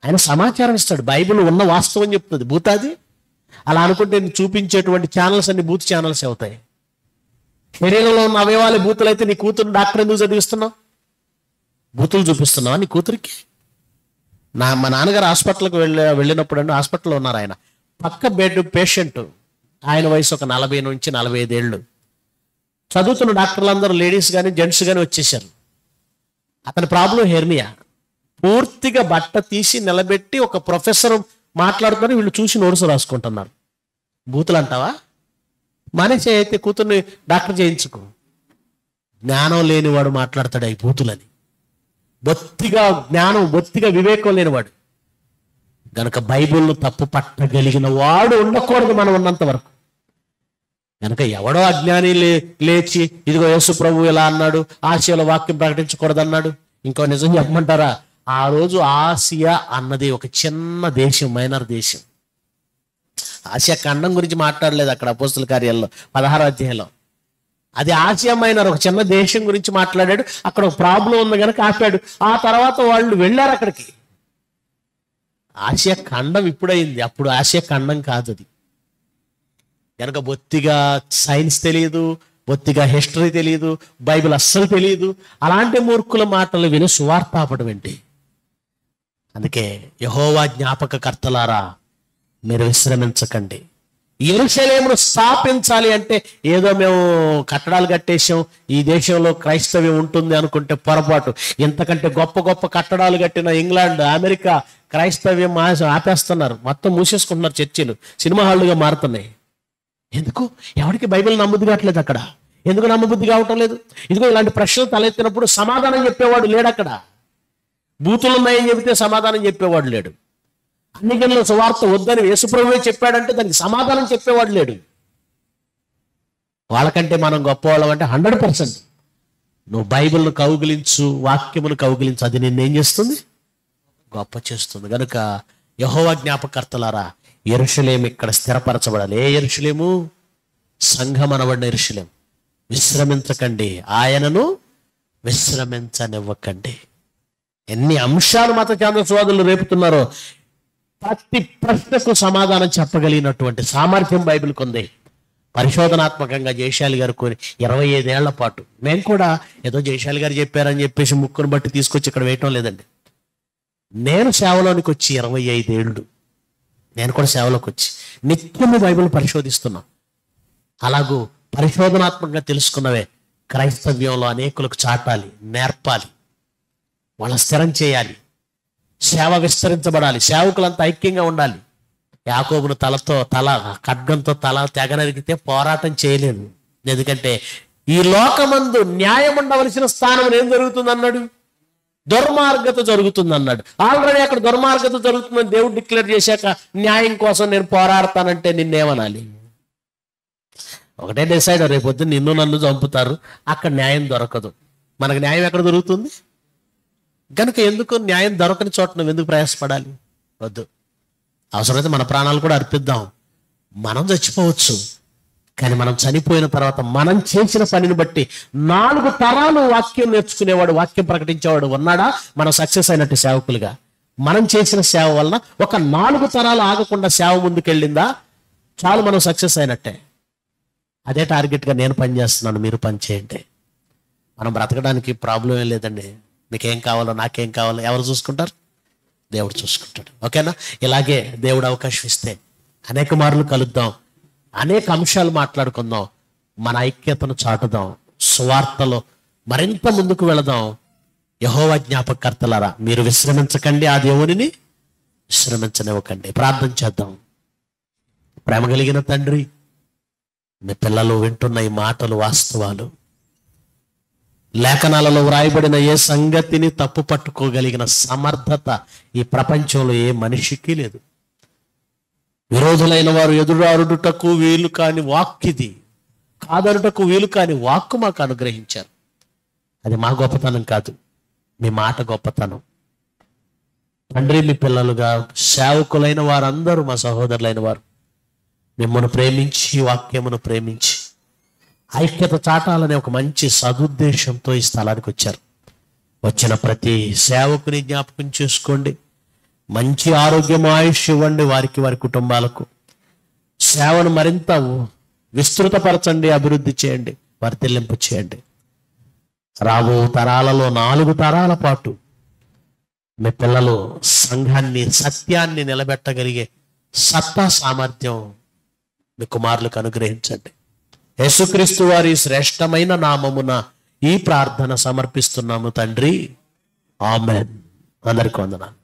Speaker 2: ఆయన సమాచారం ఇస్తాడు. బైబిల్ ఉన్న వాస్తవం చెప్తుంది. భూత అది? అలా అనుకుంటే చూపించేటువంటి ఛానల్స్ అన్ని బూత్ ఛానల్స్ అవుతాయి. శరీరంలో ఉన్న అవయవాలే బూతులు అయితే నీ కూతురు డాక్టర్ ఎందుకు చదివిస్తున్నావు? బూతులు చూపిస్తున్నావా నీ కూతురికి? మా నాన్నగారు హాస్పిటల్కి వెళ్ళినప్పుడు అండి, హాస్పిటల్లో ఉన్నారు ఆయన. పక్క బెడ్ పేషెంట్, ఆయన వయసు ఒక 40 నుంచి 45 ఏళ్ళు. చదువుతున్న డాక్టర్లు అందరూ లేడీస్ కానీ జెంట్స్ కానీ వచ్చేసారు. అతని ప్రాబ్లం హెర్నియా. పూర్తిగా బట్ట తీసి నిలబెట్టి ఒక ప్రొఫెసర్ మాట్లాడుతున్నారు, వీళ్ళు చూసి నోట్స్ రాసుకుంటున్నారు. బూతులు అంటావా? మానేసే అయితే కూతుర్ని డాక్టర్ చేయించుకో. జ్ఞానం లేనివాడు మాట్లాడతాడు అవి బూతులని. బొత్తిగా జ్ఞానం, బొత్తిగా వివేకం లేనివాడు. గనక బైబిల్ను తప్పు పట్టగలిగిన వాడు ఉండకూడదు మనం ఉన్నంత వరకు. కనుక ఎవడో అజ్ఞాని లేచి ఇదిగో యేసు ప్రభు ఇలా అన్నాడు, ఆసియాలో వాక్యం ప్రకటించకూడదు అన్నాడు. ఇంకో నిజం చెప్పమంటారా? ఆ రోజు ఆసియా అన్నది ఒక చిన్న దేశం, మైనర్ దేశం. ఆసియా ఖండం గురించి మాట్లాడలేదు అక్కడ అపోస్తుల కార్యాల్లో 16వ అధ్యాయంలో. అది ఆసియా మైనర్, ఒక చిన్న దేశం గురించి మాట్లాడాడు. అక్కడ ఒక ప్రాబ్లం ఉంది కనుక ఆపాడు. ఆ తర్వాత వాళ్ళు వెళ్ళారు అక్కడికి. ఆసియా ఖండం ఇప్పుడైంది, అప్పుడు ఆసియా ఖండం కాదు అది. కనుక బొత్తిగా సైన్స్ తెలియదు, బొత్తిగా హిస్టరీ తెలియదు, బైబిల్ అస్సలు తెలియదు. అలాంటి మూర్ఖుల మాటలు విని సువార్తాపడం ఏంటి? అందుకే యెహోవా జ్ఞాపకకర్తలారా మీరు విశ్రమించకండి. యెరూషలేమును స్థాపించాలి అంటే ఏదో మేము కట్టడాలు కట్టేసాం, ఈ దేశంలో క్రైస్తవ్యం ఉంటుంది అనుకుంటే పొరపాటు. ఇంతకంటే గొప్ప గొప్ప కట్టడాలు కట్టిన ఇంగ్లాండ్, అమెరికా క్రైస్తవ్యం ఆపేస్తున్నారు, మొత్తం మూసేసుకుంటున్నారు. చర్చిలు సినిమా హాళ్ళుగా మారుతున్నాయి. ఎందుకు? ఎవరికి బైబిల్ నమ్మబుద్ధి కావట్లేదు అక్కడ. ఎందుకు నమ్మబుద్ధి కావటం లేదు? ఇదిగో ఇలాంటి ప్రశ్నలు తలెత్తినప్పుడు సమాధానం చెప్పేవాడు లేడు అక్కడ. బూతులు ఉన్నాయని చెబితే సమాధానం చెప్పేవాడు లేడు. అన్ని గనుల సువార్త వద్దని యేసుప్రభువే చెప్పాడంటే దానికి సమాధానం చెప్పేవాడు లేడు. వాళ్ళకంటే మనం గొప్పవాళ్ళం అంటే 100%. నువ్వు బైబిల్ను కౌగిలించు, వాక్యమును కౌగిలించు, అది నిన్నేం చేస్తుంది? గొప్ప చేస్తుంది. కనుక యెహోవా జ్ఞాపకర్తలారా యెరూషలేము ఇక్కడ స్థిరపరచబడాలి. ఏ యెరూషలేము? సంఘం అనబడిన యెరూషలేము. విశ్రమించకండి, ఆయనను విశ్రమించనివ్వకండి. ఎన్ని అంశాలు మత కేంద్రవాదులు రేపుతున్నారో ప్రతి ప్రశ్నకు సమాధానం చెప్పగలిగినటువంటి సామర్థ్యం బైబిల్కి ఉంది. పరిశోధనాత్మకంగా జయశాలి గారు 25 ఏళ్ల పాటు, మేము కూడా ఏదో జయశాలి గారు చెప్పారని చెప్పేసి ముక్కును బట్టి తీసుకొచ్చి ఇక్కడ వేయటం లేదండి. నేను సేవలోనికి వచ్చి 25 ఏళ్ళు, నేను కూడా సేవలోకి వచ్చి నిత్యము బైబిల్ పరిశోధిస్తున్నా. అలాగూ పరిశోధనాత్మకంగా తెలుసుకున్నవే క్రైస్తవ్యంలో అనేకులకు చాటాలి, నేర్పాలి, వాళ్ళ స్థిరం చేయాలి. సేవ విస్తరించబడాలి, సేవకులంతా ఐక్యంగా ఉండాలి. యాకోబును ఖడ్గంతో తల తెగనరిగితే పోరాటం చేయలేదు. ఎందుకంటే ఈ లోకమందు న్యాయం ఉండవలసిన స్థానం ఏం జరుగుతుంది అన్నాడు? దుర్మార్గత జరుగుతుంది అన్నాడు. ఆల్రెడీ అక్కడ దుర్మార్గత జరుగుతుందని దేవుడు డిక్లేర్ చేశాక న్యాయం కోసం నేను పోరాడతానంటే నిన్నేమనాలి? ఒకటే డిసైడ్, రేపొద్దు నిన్ను నన్ను చంపుతారు, అక్కడ న్యాయం దొరకదు. మనకు న్యాయం ఎక్కడ దొరుకుతుంది? కనుక ఎందుకు న్యాయం దొరకని చోట నువ్వు ఎందుకు ప్రయాసపడాలి? వద్దు. అవసరమైతే మన ప్రాణాలు కూడా అర్పిద్దాం. మనం చచ్చిపోవచ్చు, కానీ మనం చనిపోయిన తర్వాత మనం చేసిన పనిని బట్టి 4 తరాలు వాక్యం నేర్చుకునేవాడు, వాక్యం ప్రకటించేవాడు ఉన్నాడా? మనం సక్సెస్ అయినట్టు సేవకులుగా. మనం చేసిన సేవ వలన ఒక 4 తరాలు ఆగకుండా సేవ ముందుకెళ్ళిందా చాలు, మనం సక్సెస్ అయినట్టే. అదే టార్గెట్గా నేను పని చేస్తున్నాను, మీరు పని చేయండి. మనం బ్రతకడానికి ప్రాబ్లం ఏం లేదండి. మీకేం కావాలో నాకేం కావాలో ఎవరు చూసుకుంటారు? దేవుడు చూసుకుంటాడు. ఓకేనా? ఇలాగే దేవుడు అవకాశం ఇస్తే అనేక మార్లు కలుద్దాం, అనేక అంశాలు మాట్లాడుకుందాం, మన ఐక్యతను చాటుదాం, సువార్తలో మరింత ముందుకు వెళదాం. యెహోవా జ్ఞాపకర్తలారా, మీరు విశ్రమించకండి, ఆ దేవునిని విశ్రమించనివ్వకండి. ప్రార్థన చేద్దాం. ప్రేమ కలిగిన తండ్రి, మీ పిల్లలు వింటున్న ఈ మాటలు వాస్తవాలు, లేఖనాలలో వ్రాయబడిన ఏ సంగతిని తప్పు పట్టుకోగలిగిన సమర్థత ఈ ప్రపంచంలో ఏ మనిషికి లేదు. విరోధులైన వారు ఎదురాడుటకు వీలు కాని వాక్కిది, కాదనుటకు వీలు కాని వాక్కు మాకు అనుగ్రహించారు. అది మా గొప్పతనం కాదు, మీ మాట గొప్పతనం. తండ్రి, మీ పిల్లలుగా సేవకులైన వారందరూ మా సహోదరులైన వారు మిమ్మల్ని ప్రేమించి, వాక్యమును ప్రేమించి ఐక్యత చాటాలనే ఒక మంచి సదుద్దేశంతో ఈ స్థలానికి వచ్చారు. వచ్చిన ప్రతి సేవకుని జ్ఞాపకం చేసుకోండి. మంచి ఆరోగ్యం, ఆయుష్ ఇవ్వండి వారికి, వారి కుటుంబాలకు. సేవను మరింత విస్తృతపరచండి, అభివృద్ధి చేయండి, వర్ధిల్లింపు చేయండి. రాబో తరాలలో 4 తరాల పాటు మీ పిల్లలు సంఘాన్ని, సత్యాన్ని నిలబెట్టగలిగే సత్తా, సామర్థ్యం మీ కుమారులకు అనుగ్రహించండి. యేసుక్రీస్తు వారి శ్రేష్టమైన నామమున ఈ ప్రార్థన సమర్పిస్తున్నాము తండ్రి. ఆమెన్. అందరికీ వందనాలు.